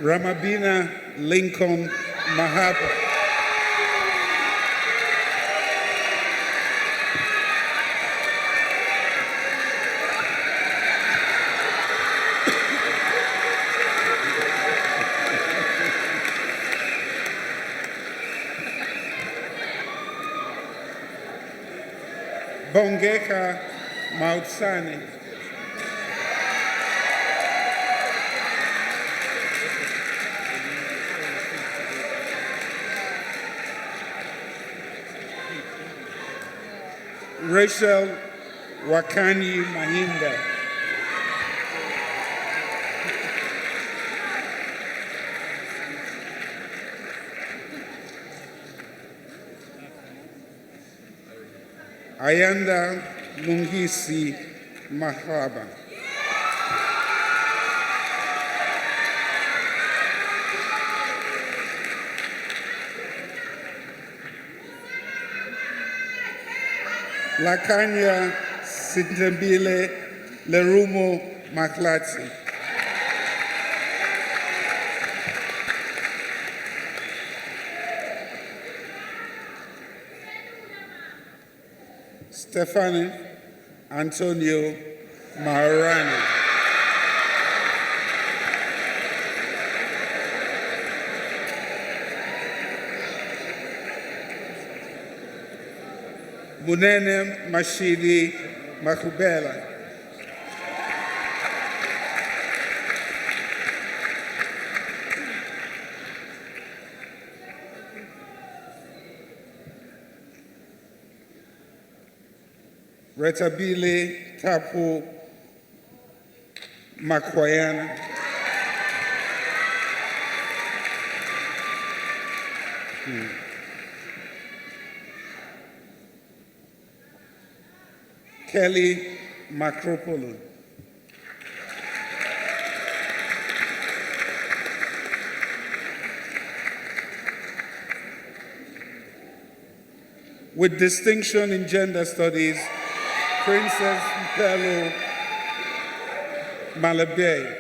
Ramabina Lincoln Mahapa. Bongeka Mautsani. Rachel Wakani Mahinda. Ayanda Lungisi Mahaba. Lakanya Sintembile Lerumo Maklati. Stefani Antonio Maharani. Munene Mashidi Makubela. Retabile Tapu Makwayana. Kelly Macropoulou. With distinction in gender studies, Princess Mpelo Malabe.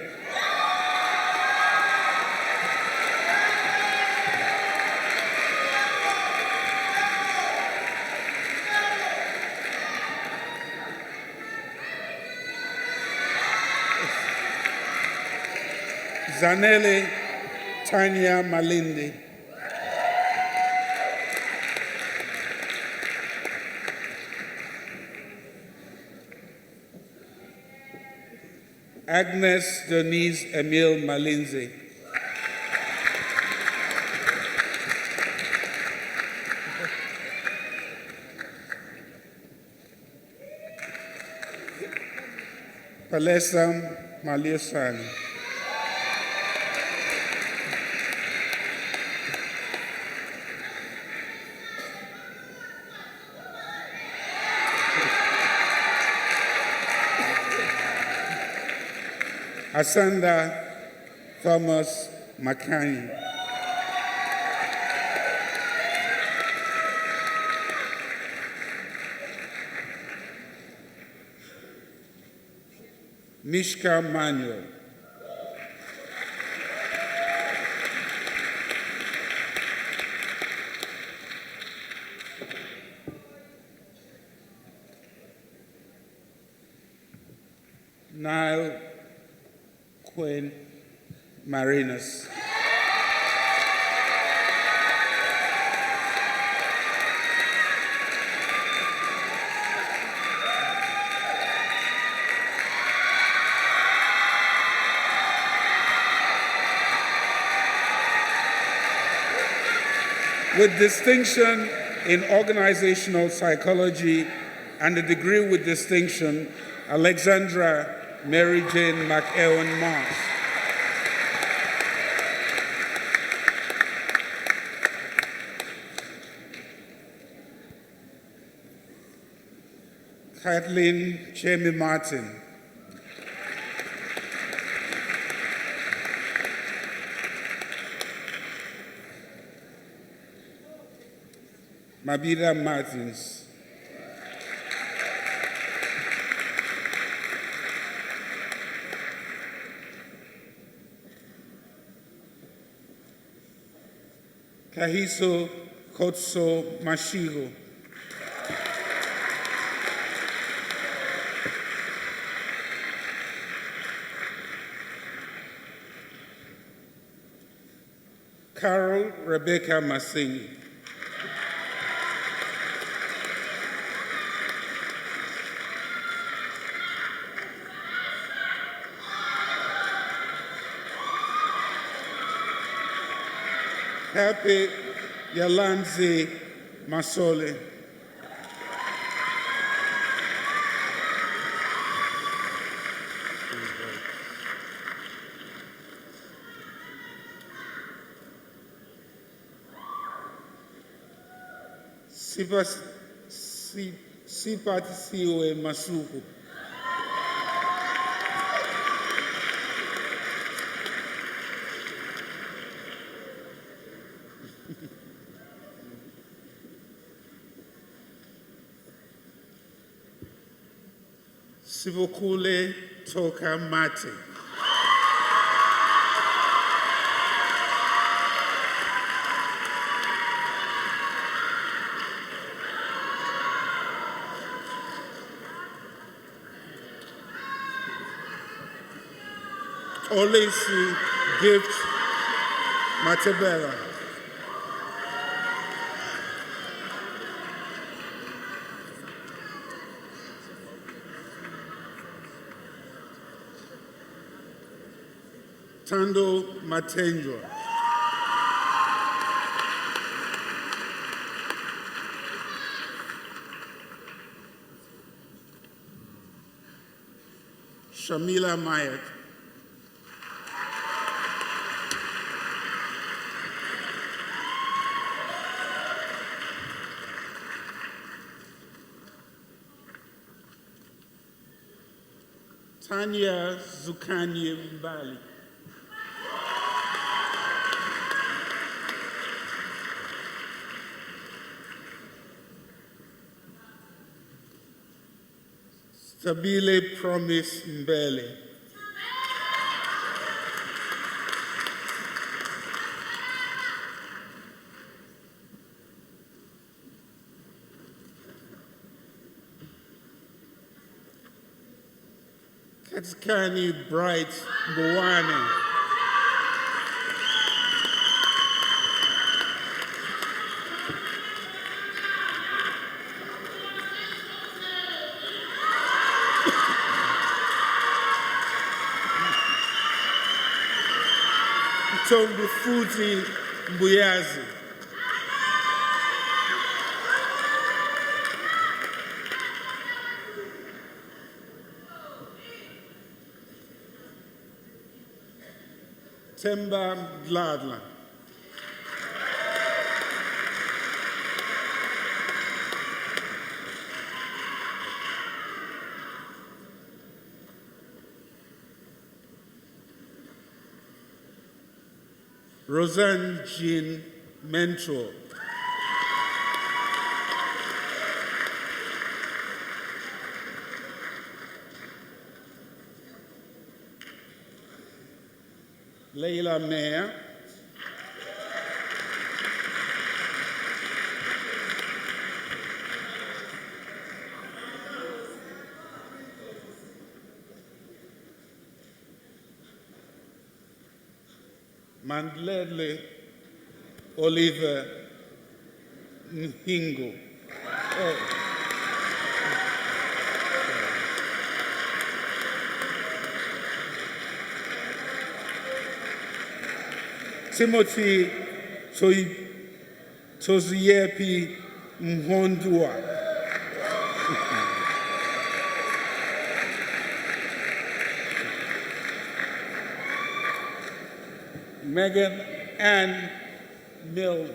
Zanele Tanya Malindi. Agnes Denise Emile Malinzi. Palesam Maliosani. Asanda Thomas Makani. Mishka Manuel. Nile Queen Marinus. With distinction in organizational psychology and a degree with distinction, Alexandra Mary Jane McEwen Marsh. Kathleen Chemi Martin. Mabida Martins. Kahiso Kotso Mashigo. Carol Rebecca Masingi. Happy Yalanzi Masole. Sipati Siwe Masuku. Sivokule Toka Mate. Olisi Gift Matebela. Tando Matenjwa. Shamila Mayek. Tanya Zukanye Mbali. Stabile Promise Mbele. Katikani Bright Mbuwane. Tombi Futi Mbuyazi. Temba Gladla. Roseanne Jean Mentor. Leila Mayer. Mandlele Oliver Nhingo. Oh. Timothy Toziepi Mhondua. Megan Ann Milne.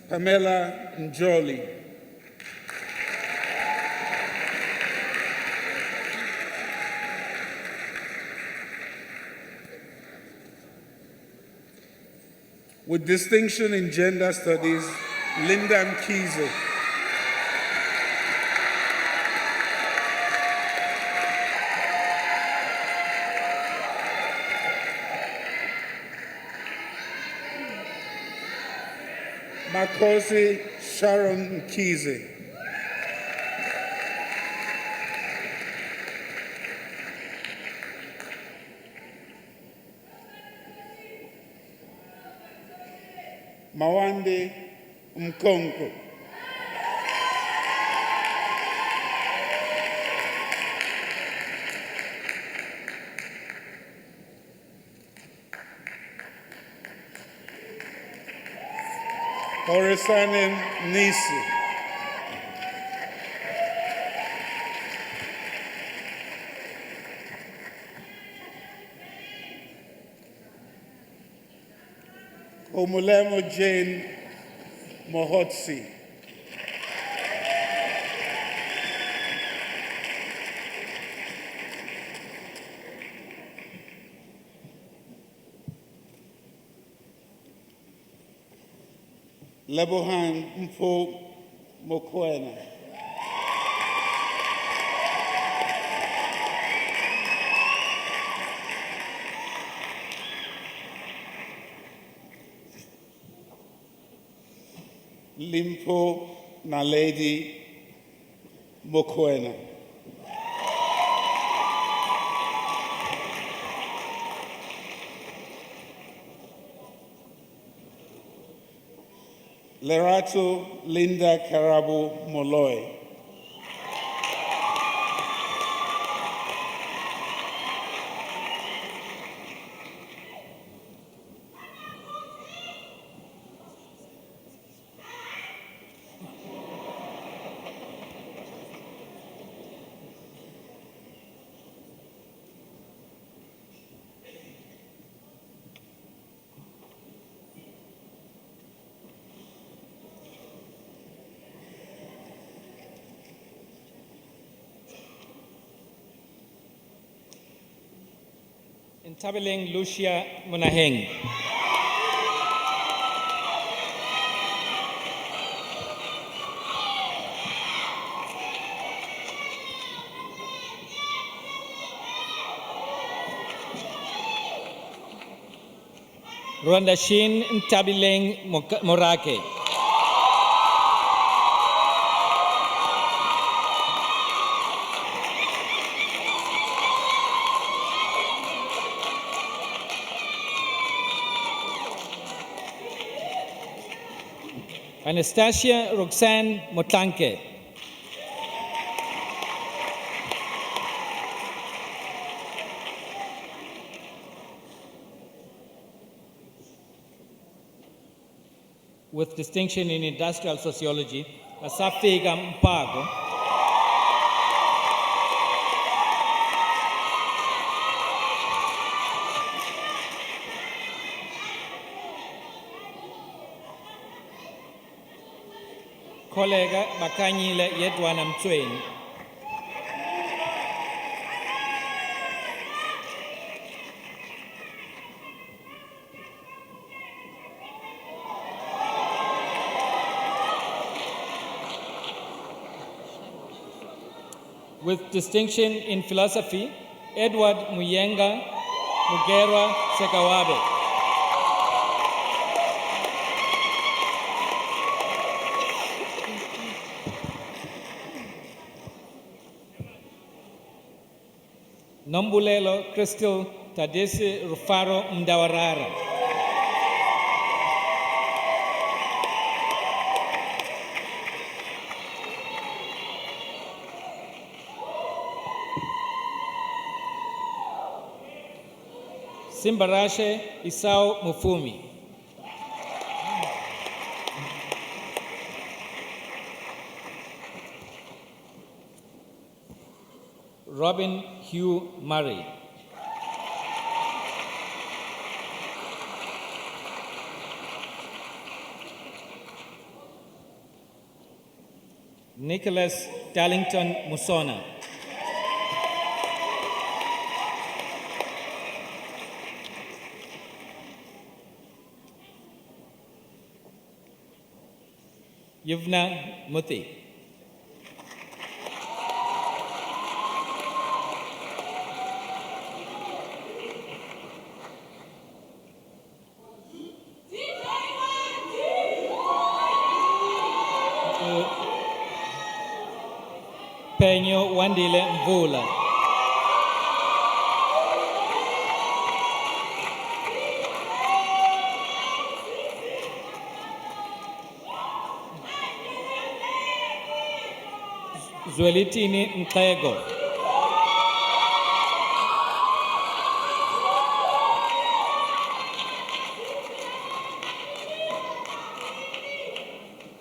Pamela Njoli. With distinction in gender studies, Linda Mkize. Makosi Sharon Mkize. Mawande Mkonko. Orisanen Nisi. Omulemo Jane Mohotsi. Lebohan Mfo Mokwena. Limpo Naledi Mokwena. Lerato Linda Karabo Molloy. Ntabeleng Lucia Munaheng. Rwanda Shin Ntabeleng Morake. Anastasia Roxanne Motlanke. With distinction in industrial sociology, Asafika Mpago. Colleague Bakanyile Yedwana Mtweni. With distinction in philosophy, Edward Muyenga Mugerwa Sekawabe. Nombulelo Crystal Tadesi Rufaro Mdawarara. Simbarashe Isao Mufumi. Robin Hugh Murray. Nicholas Darlington Musona. Yuvna Muthi. Penyo Wandile Mvula. Zwelitini Mtego.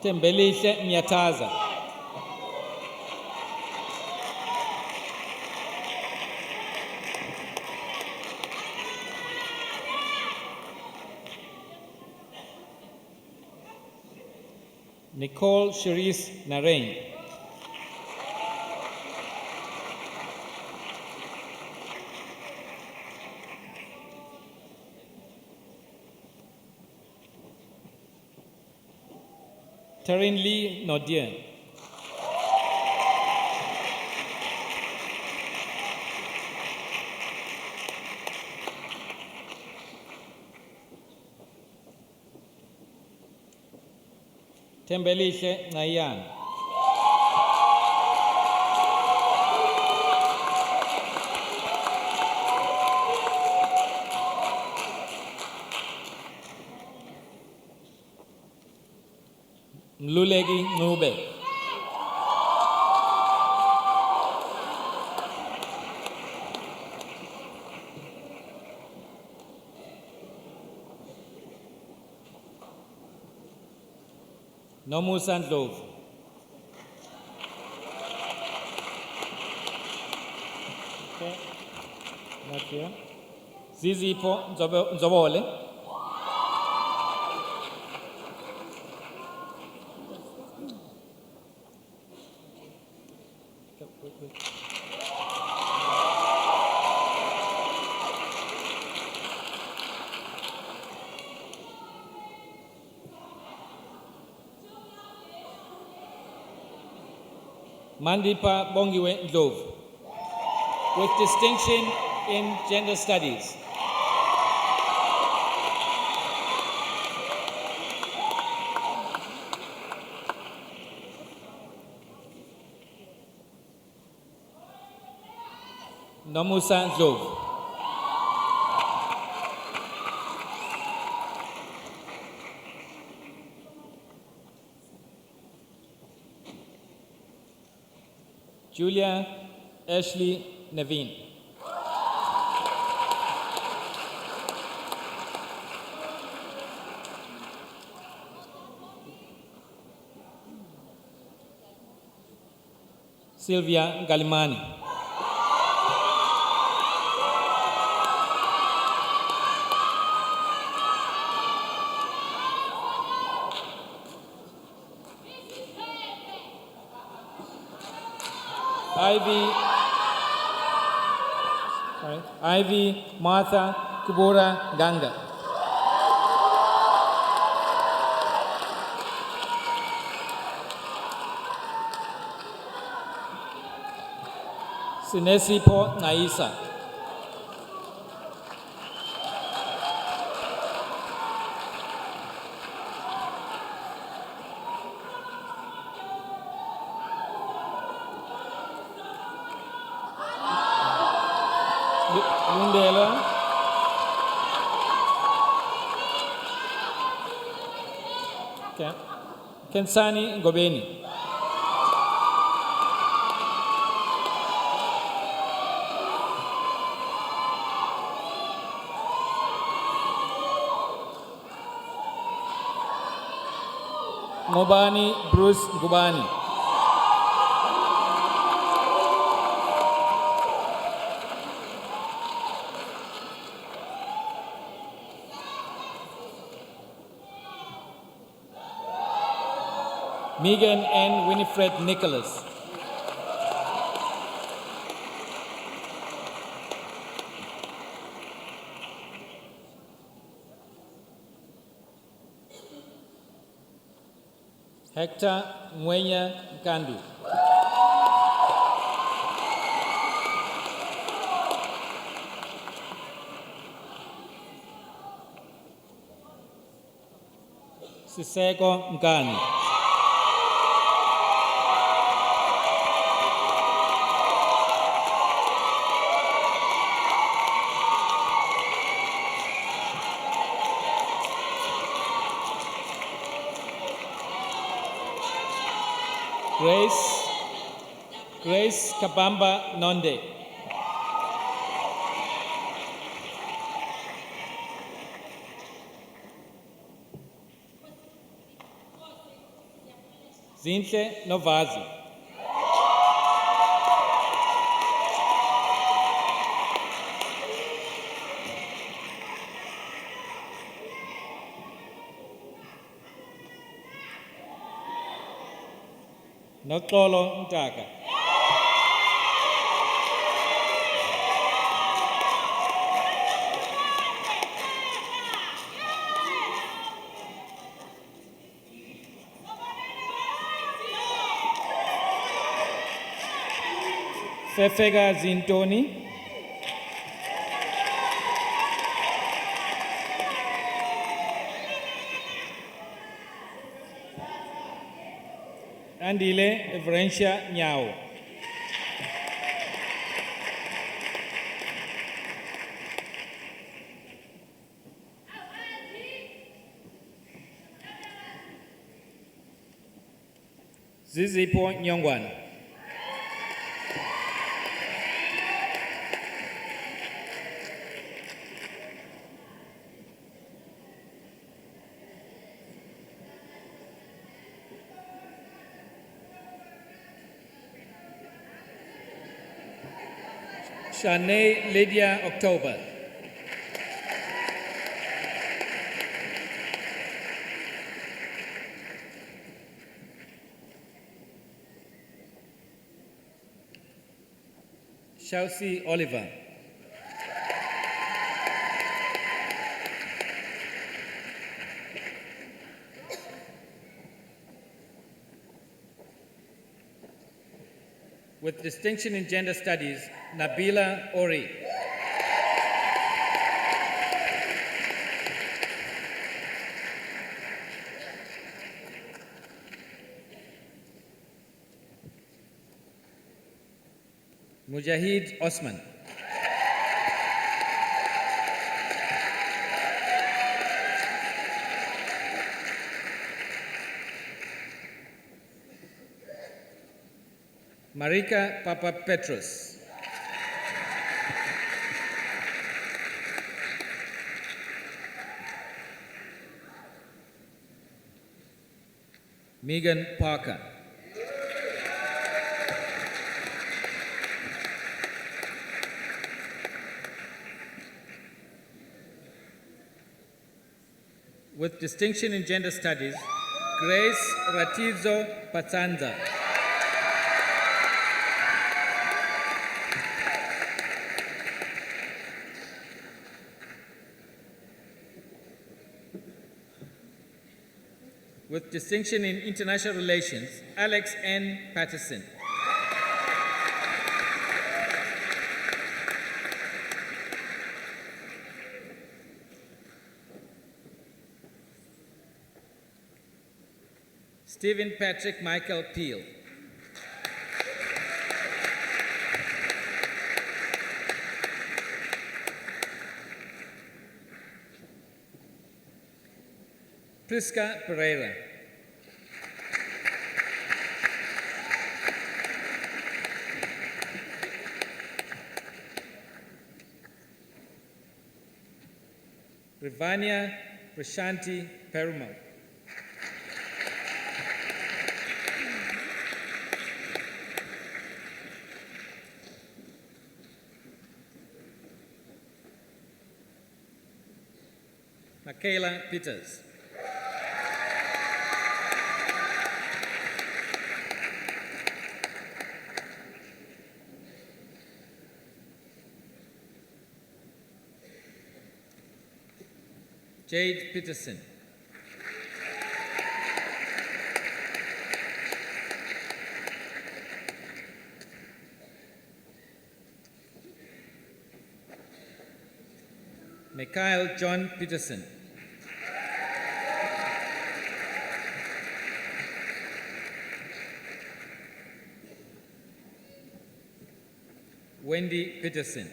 Tembelishe Myataza. Nicole Cherise Narain. Taryn Lee Nodier. Tembelishe Nayan. Mlulegi Ngube. Nomusa Ndlovu. Okay. Not here. Zizipho Nzobole. Mandipa Bongiwe Ndlovu, with distinction in gender studies. Nomusa Ndlovu. Julia Ashley Naveen. Sylvia Galimani. Ivy Martha Kubora Ganga. Sinesipo Naisa. Lundela, Kensani Ngobeni. Ngobani Bruce Ngubani. Megan N. Winifred Nicholas. Hector Mwenya Nkandu. Siseko Nkani. Grace Kabamba Nonde. Zinhle Novazi. Noxolo Ntaka. Fefega Zintoni. Andile Evrencia Nyao. Zizipo Nyongwan. Shanae Lydia October. Chelsea Oliver. With distinction in gender studies, Nabila Ori. Mujahid Osman. Marika Papa Petros. Megan Parker. With distinction in gender studies, Grace Ratizo Patsanza. With distinction in international relations, Alex N. Patterson. Stephen Patrick Michael Peel. Prisca Pereira. Rivania Prashanti Perumal. Michaela Peters. Jade Peterson. Mikhail John Peterson. Wendy Peterson.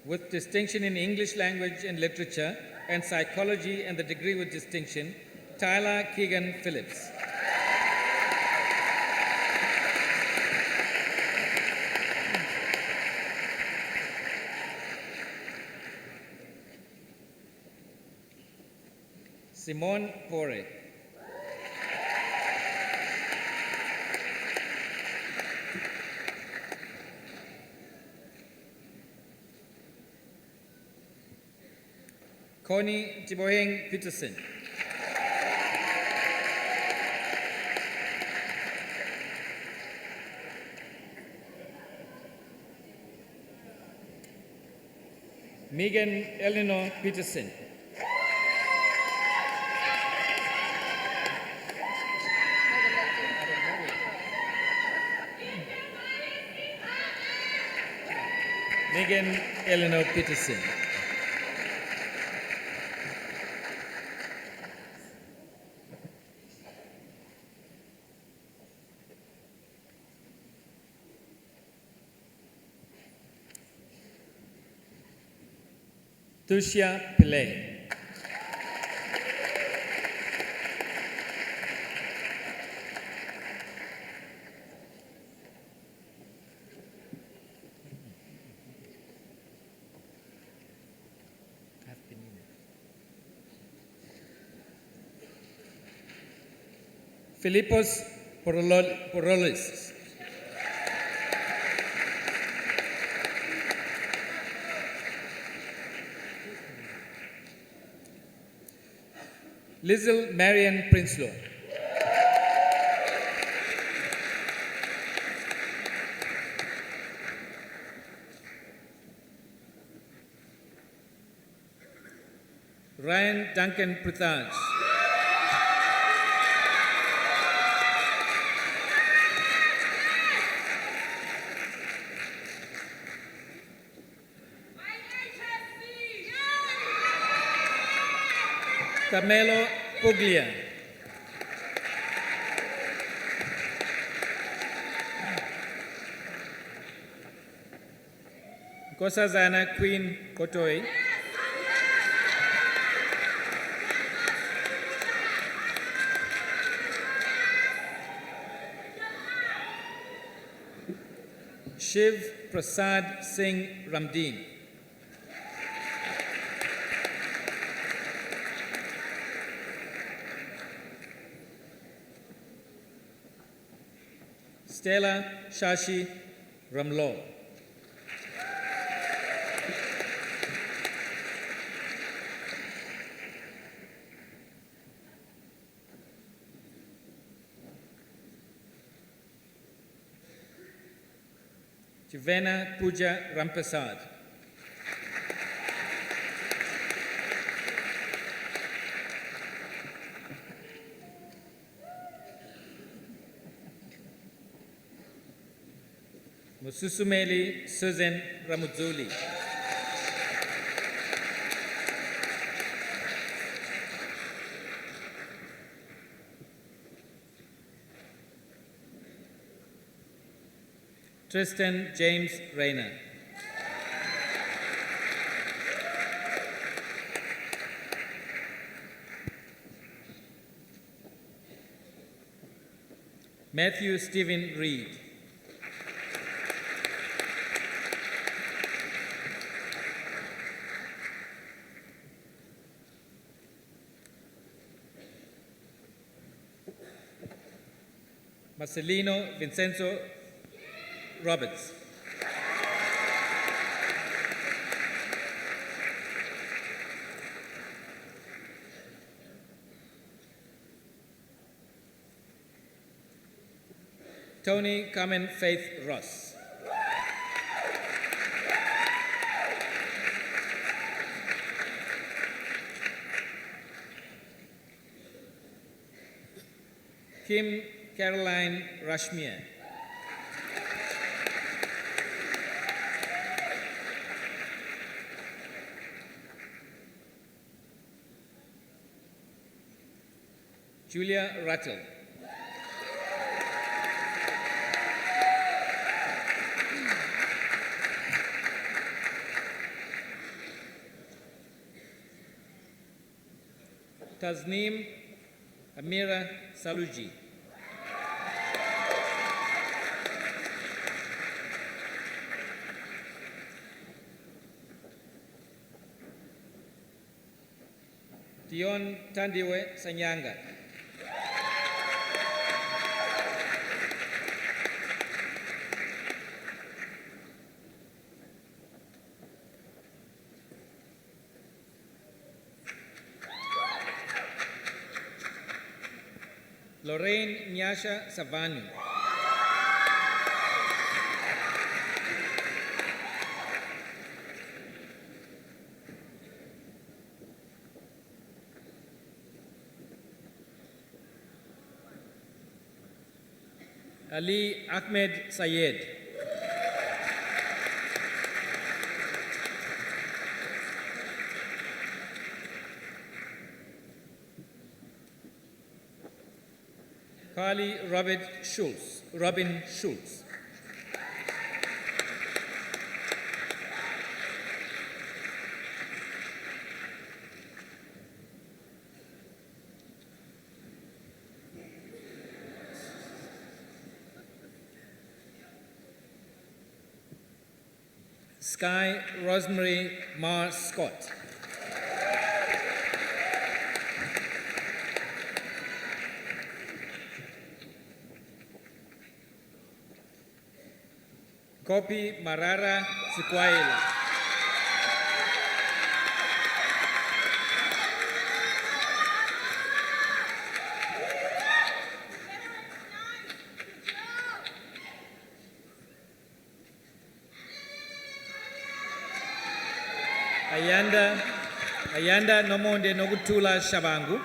With distinction in English language and literature and psychology and the degree with distinction, Tyler Keegan Phillips. Simone Pore. Connie Tiboheng Peterson. Megan Eleanor Peterson. Megan Eleanor Peterson. Tushia Pillay. Philippos Porolis. Lizzle Marian Prinsloo. Ryan Duncan Prithaj. Carmelo Puglia. Nkosazana Queen Kotoi. Shiv Prasad Singh Ramdeen. Stella Shashi Ramlo. Jivena Pooja Rampasad. Mususumeli Susan Ramudzuli. Tristan James Rayner. Matthew Stephen Reed. Marcelino Vincenzo Roberts. Tony Carmen Faith Ross. Kim Caroline Rashmir. Julia Rattle. Tasneem Amira Saluji. Dion Tandiwe Sanyanga. Lorraine Nyasha Savani. Ali Ahmed Sayed. Carly Robin Schultz. Sky Rosemary Mar Scott. Kopi Marara Sikwaila. Ayanda Nomonde Nogutula Shabangu.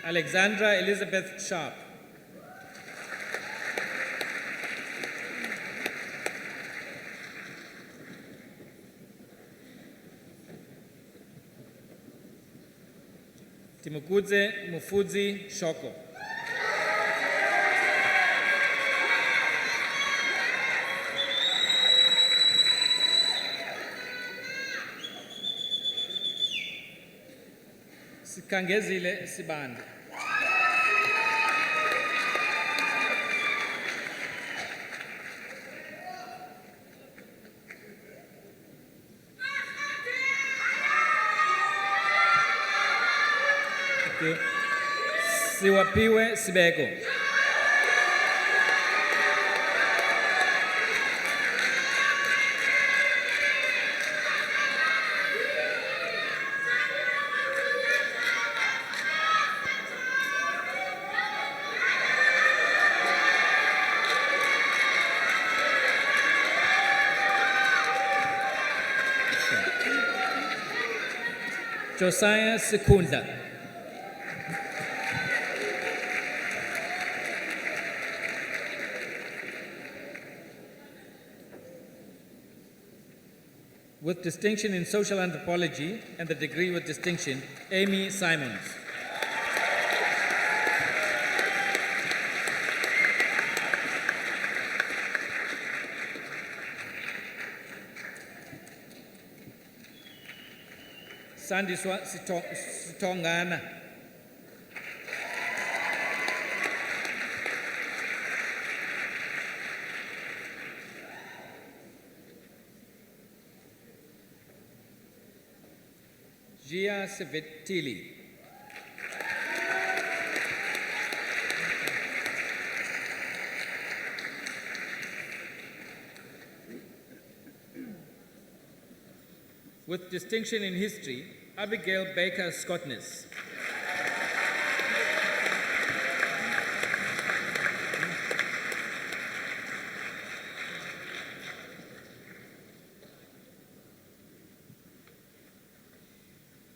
Alexandra Elizabeth Sharp. Timukudze Mufudzi Shoko. Sikangezile Sibanda. Siwapiwe Sibeko. Josiah Sekunda. With distinction in social anthropology and the degree with distinction, Amy Simons. Sandiswa Sitongana. Gia Savetili. With distinction in history, Abigail Baker Scottness.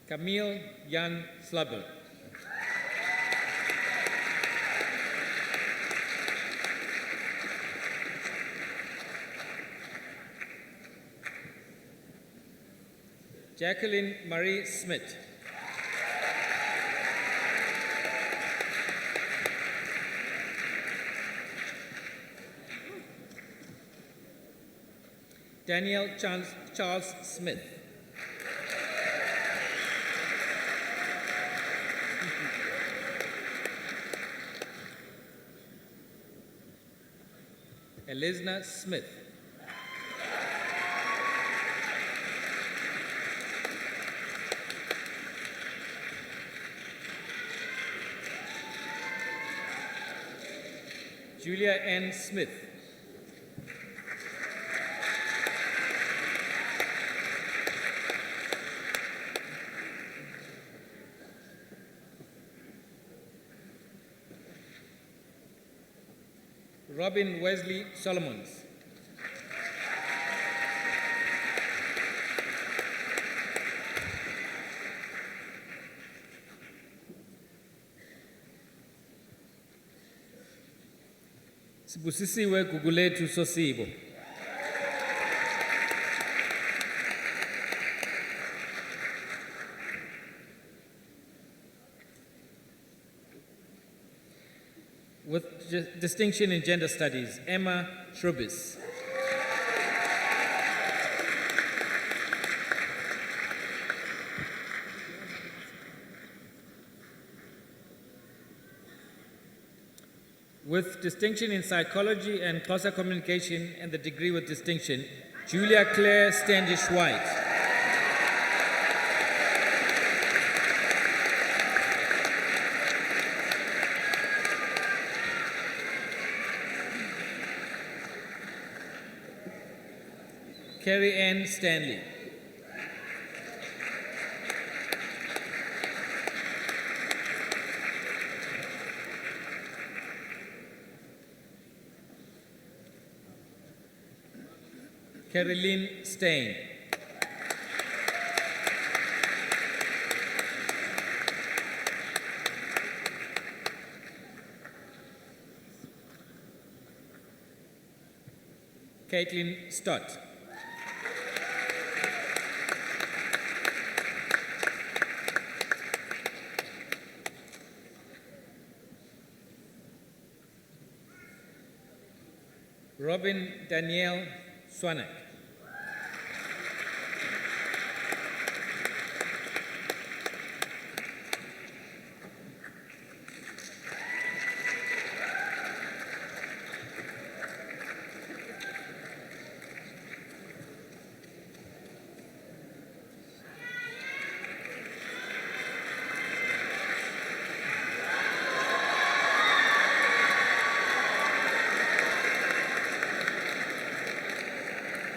Camille Jan Slubber. Jacqueline Marie Smith. Daniel Charles Smith. Elizna Smith. Julia N. Smith. Robin Wesley Solomons. Sibusisiwe Guguletu Sosibo. With distinction in gender studies, Emma Shrubis. With distinction in psychology and Xhosa communication and the degree with distinction, Julia Claire Standish White. Carrie Ann Stanley. Caroline Stein. Caitlin Stott. Robin Danielle Swanek.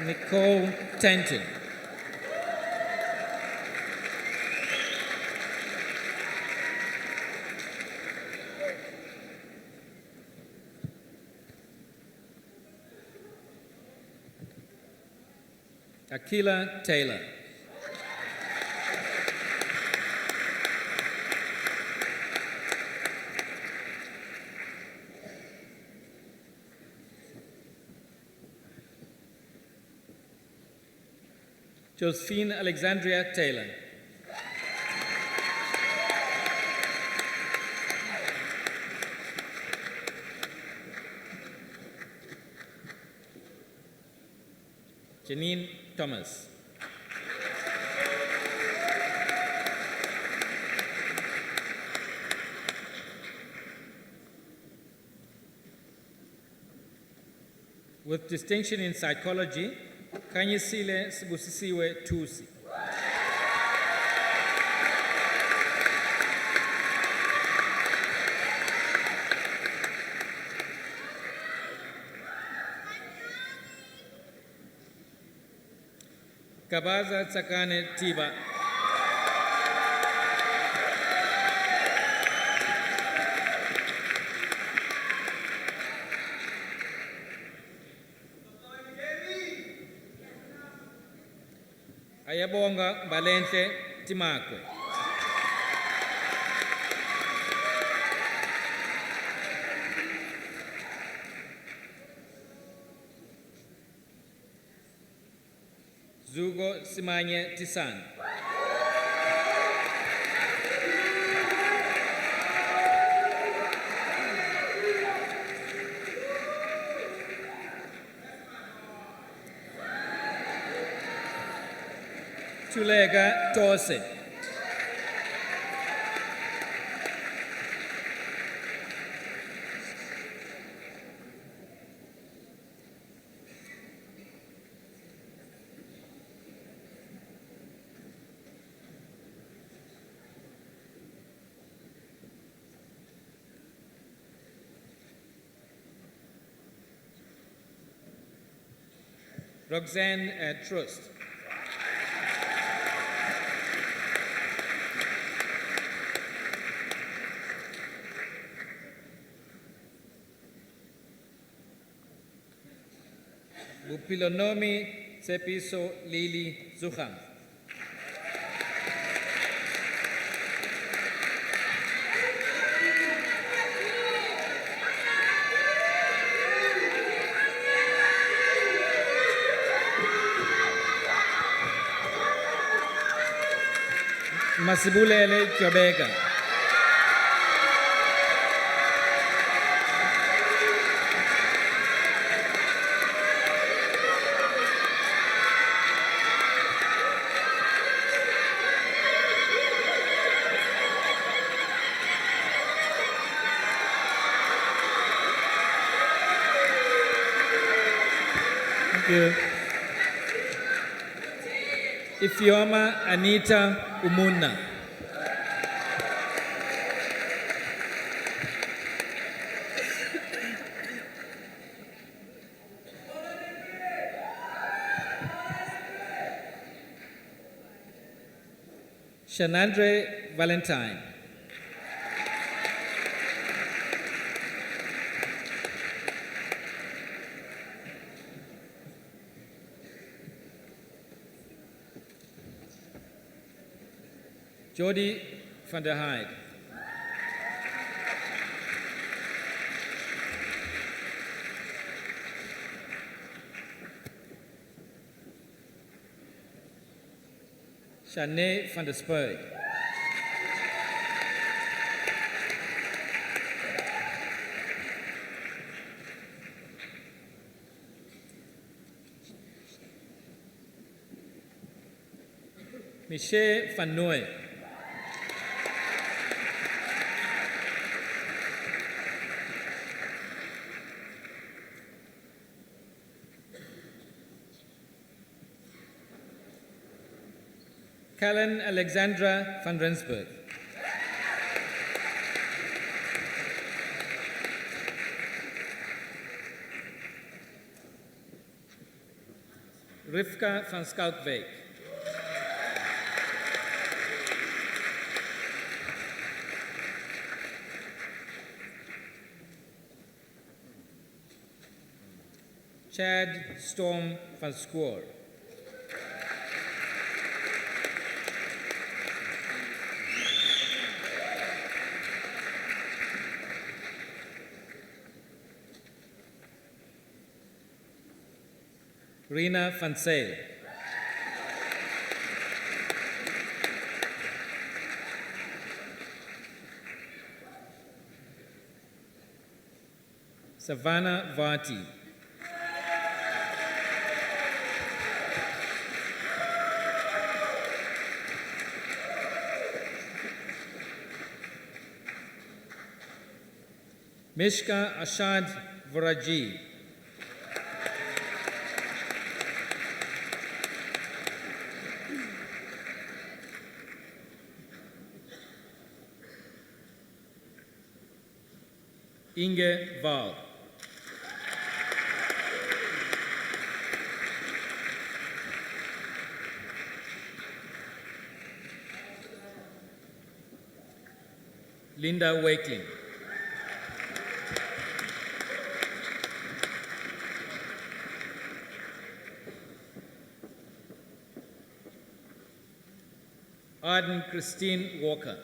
Nicole Tanton. Akila Taylor. Josephine Alexandria Taylor. Janine Thomas. With distinction in psychology, Kanyisile Sibusisiwe Tusi. Kabaza Tsakane Tiba. Ayabonga Balente Timakwe. Zugo Simanye Tisan. Tulega Tose. Roxanne Trust. Bupilonomi Tsepiso Lili Zuham. Masibulele Kyobeka. Thank you. Ifioma Anita Umuna. Shanandre Valentine. Jody van der Heide. Shanae van der Spui. Michelle van Nooy. Kellen Alexandra van Rensburg. Rivka van Skalkbeek. Chad Storm van Schoor. Rina van Sale. Savannah Vati. Mishka Ashad Varaji. Inge Val. Linda Wakeling. Arden Christine Walker.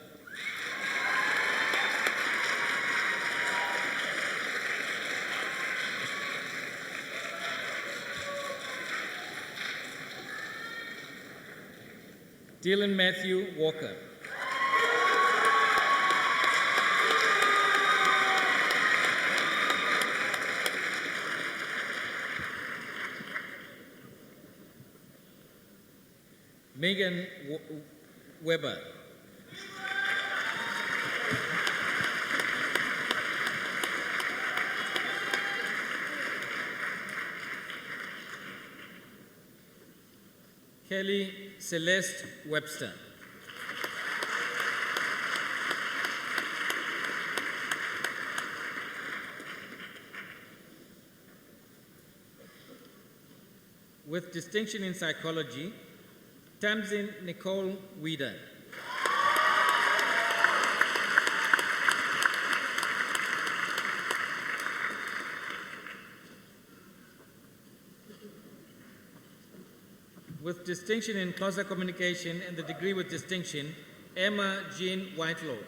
Dylan Matthew Walker. Megan Weber. Kelly Celeste Webster. With distinction in psychology, Tamsin Nicole Weeder. With distinction in closer communication and the degree with distinction, Emma Jean Whitelaw.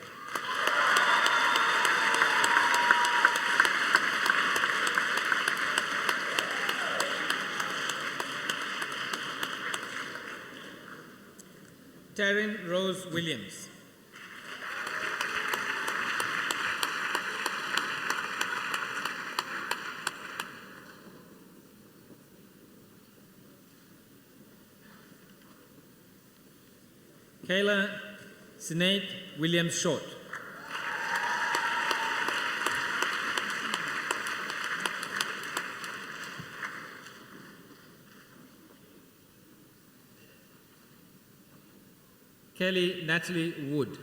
Taryn Rose Williams. Kayla Sinead Williams Short. Kelly Natalie Wood.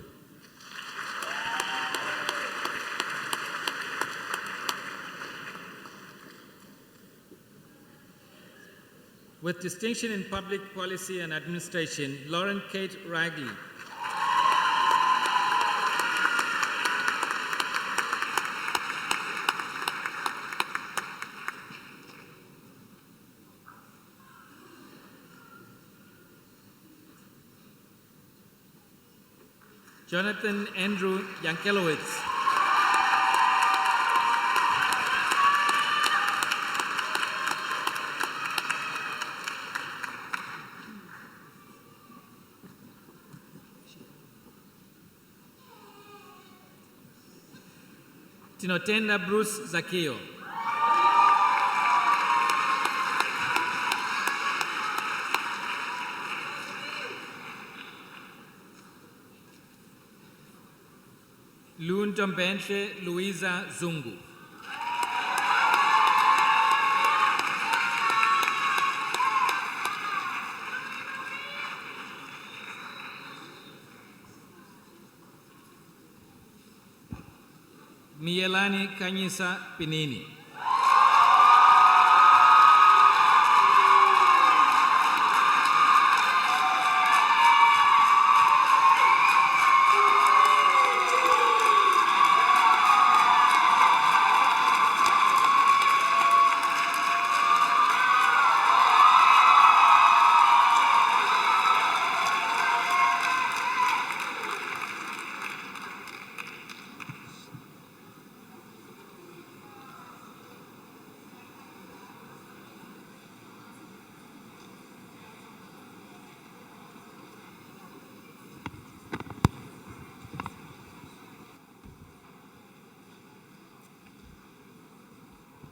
With distinction in public policy and administration, Lauren Kate Ragley. Jonathan Andrew Yankelowitz. Tinotenda Bruce Zakio. Luntombenche Luisa Zungu. Mielani Kanyisa Pinini.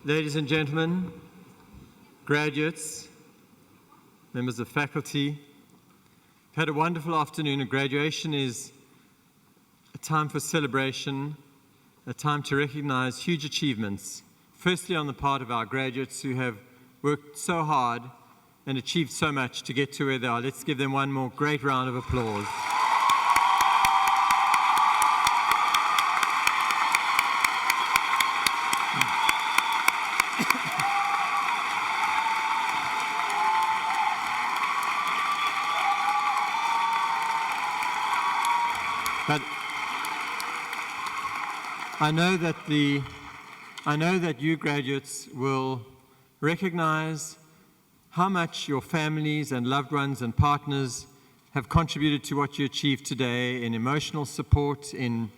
Ladies and gentlemen, graduates, members of faculty, we've had a wonderful afternoon. A graduation is a time for celebration, a time to recognize huge achievements, firstly on the part of our graduates who have worked so hard and achieved so much to get to where they are. Let's give them one more great round of applause. But I know that you graduates will recognize how much your families and loved ones and partners have contributed to what you achieved today in emotional support, in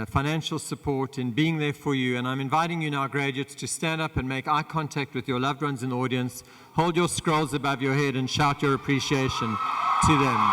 financial support, in being there for you. And I'm inviting you now, graduates, to stand up and make eye contact with your loved ones in the audience, hold your scrolls above your head and shout your appreciation to them.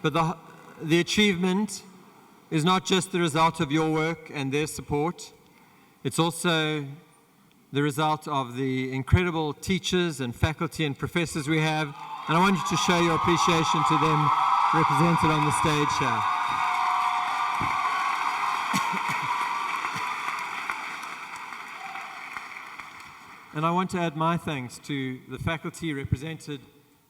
But the achievement is not just the result of your work and their support. It's also the result of the incredible teachers and faculty and professors we have. And I want you to show your appreciation to them represented on the stage here. And I want to add my thanks to the faculty represented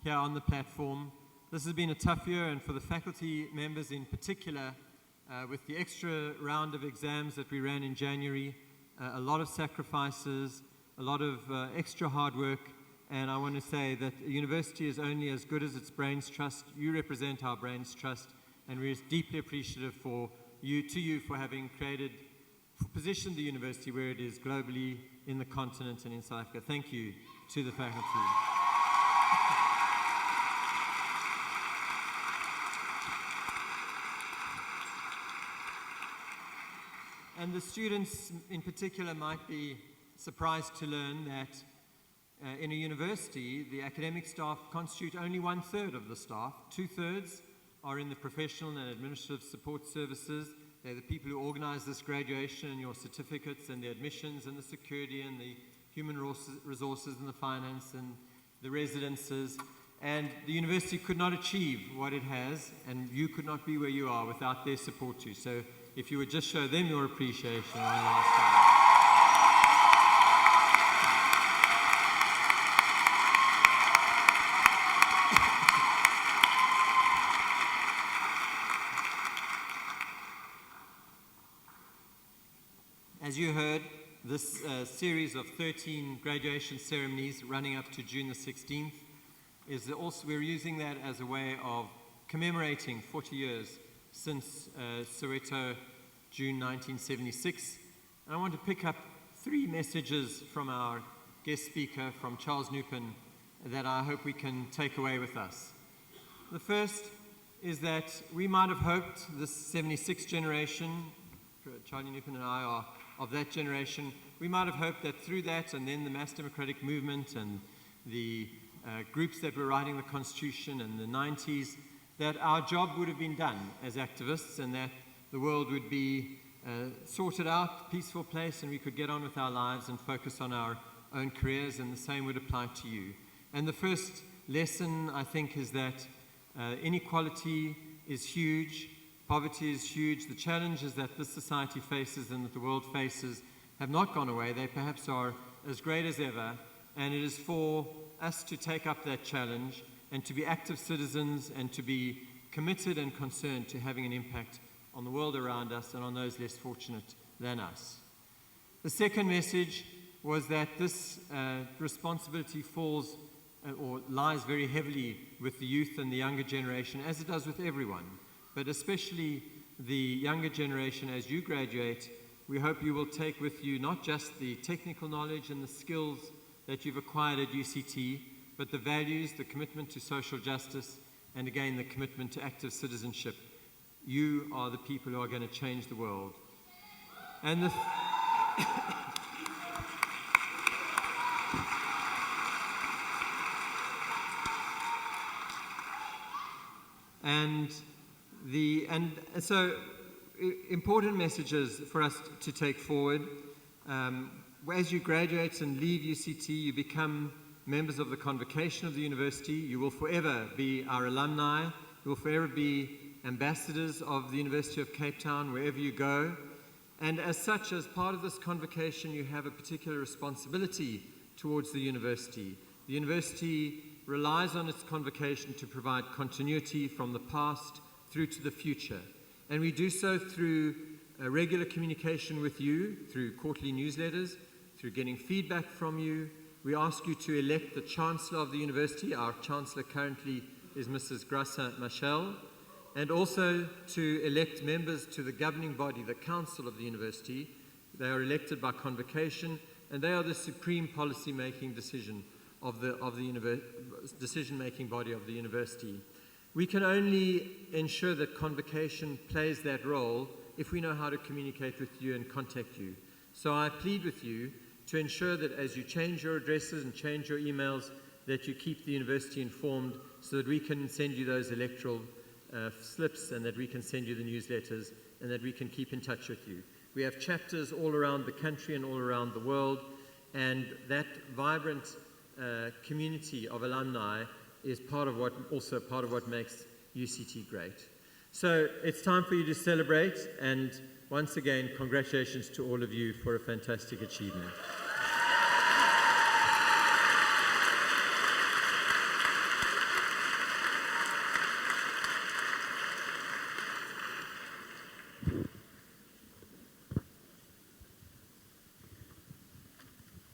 here on the platform. This has been a tough year, and for the faculty members in particular, with the extra round of exams that we ran in January, a lot of sacrifices, a lot of extra hard work, and I want to say that a university is only as good as its brains trust. You represent our brains trust, and we're deeply appreciative for you for having positioned the university where it is globally in the continent and in South Africa. Thank you to the faculty. And the students in particular might be surprised to learn that in a university, the academic staff constitute only 1/3 of the staff. 2/3 are in the professional and administrative support services. They're the people who organize this graduation and your certificates and the admissions and the security and the human resources and the finance and the residences. And the university could not achieve what it has, and you could not be where you are without their support too. So if you would just show them your appreciation one last time. As you heard, this series of 13 graduation ceremonies running up to June the 16th we're using that as a way of commemorating 40 years since Soweto, June 1976. And I want to pick up 3 messages from our guest speaker, from Charles Nupen, that I hope we can take away with us. The first is that we might have hoped this 76 generation, Charlie Nupen and I are of that generation, we might have hoped that through that and then the mass democratic movement and the groups that were writing the Constitution in the 90s, that our job would have been done as activists and that the world would be sorted out, peaceful place, and we could get on with our lives and focus on our own careers, and the same would apply to you. And the first lesson, I think, is that inequality is huge, poverty is huge. The challenges that this society faces and that the world faces have not gone away. They perhaps are as great as ever, and it is for us to take up that challenge and to be active citizens and to be committed and concerned to having an impact on the world around us and on those less fortunate than us. The second message was that this responsibility falls or lies very heavily with the youth and the younger generation, as it does with everyone, but especially the younger generation as you graduate, we hope you will take with you not just the technical knowledge and the skills that you've acquired at UCT, but the values, the commitment to social justice, and again, the commitment to active citizenship. You are the people who are going to change the world. And so important messages for us to take forward. As you graduate and leave UCT, you become members of the convocation of the university. You will forever be our alumni. You will forever be ambassadors of the University of Cape Town wherever you go. And as such, as part of this convocation, you have a particular responsibility towards the university. The university relies on its convocation to provide continuity from the past through to the future. And we do so through regular communication with you, through quarterly newsletters, through getting feedback from you. We ask you to elect the Chancellor of the university. Our Chancellor currently is Mrs. Grassa Machel. And also to elect members to the governing body, the Council of the University. They are elected by convocation, and they are the supreme policy-making decision of the decision-making body of the university. We can only ensure that convocation plays that role if we know how to communicate with you and contact you. So I plead with you to ensure that as you change your addresses and change your emails, that you keep the university informed so that we can send you those electoral slips, and that we can send you the newsletters, and that we can keep in touch with you. We have chapters all around the country and all around the world, and that vibrant community of alumni is also part of what makes UCT great. So it's time for you to celebrate, and once again, congratulations to all of you for a fantastic achievement.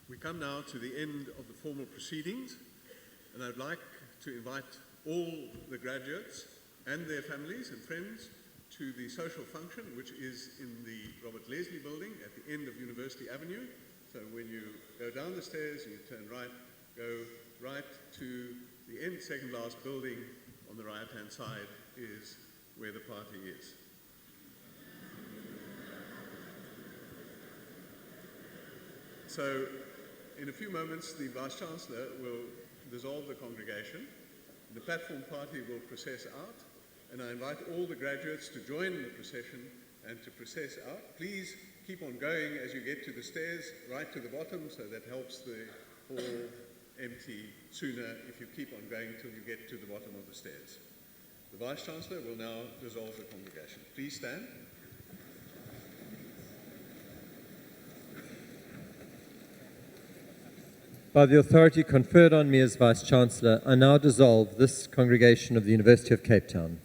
We come now to the end of the formal proceedings, and I'd like to invite all the graduates and their families and friends to the social function, which is in the Robert Leslie building at the end of University Avenue. So when you go down the stairs and you turn right, go right to the end, second last building on the right-hand side is where the party is. So in a few moments, the Vice-Chancellor will dissolve the congregation. The platform party will process out, and I invite all the graduates to join the procession and to process out. Please keep on going as you get to the stairs, right to the bottom, so that helps the hall empty sooner if you keep on going till you get to the bottom of the stairs. The Vice-Chancellor will now dissolve the congregation. Please stand. By the authority conferred on me as Vice-Chancellor, I now dissolve this congregation of the University of Cape Town.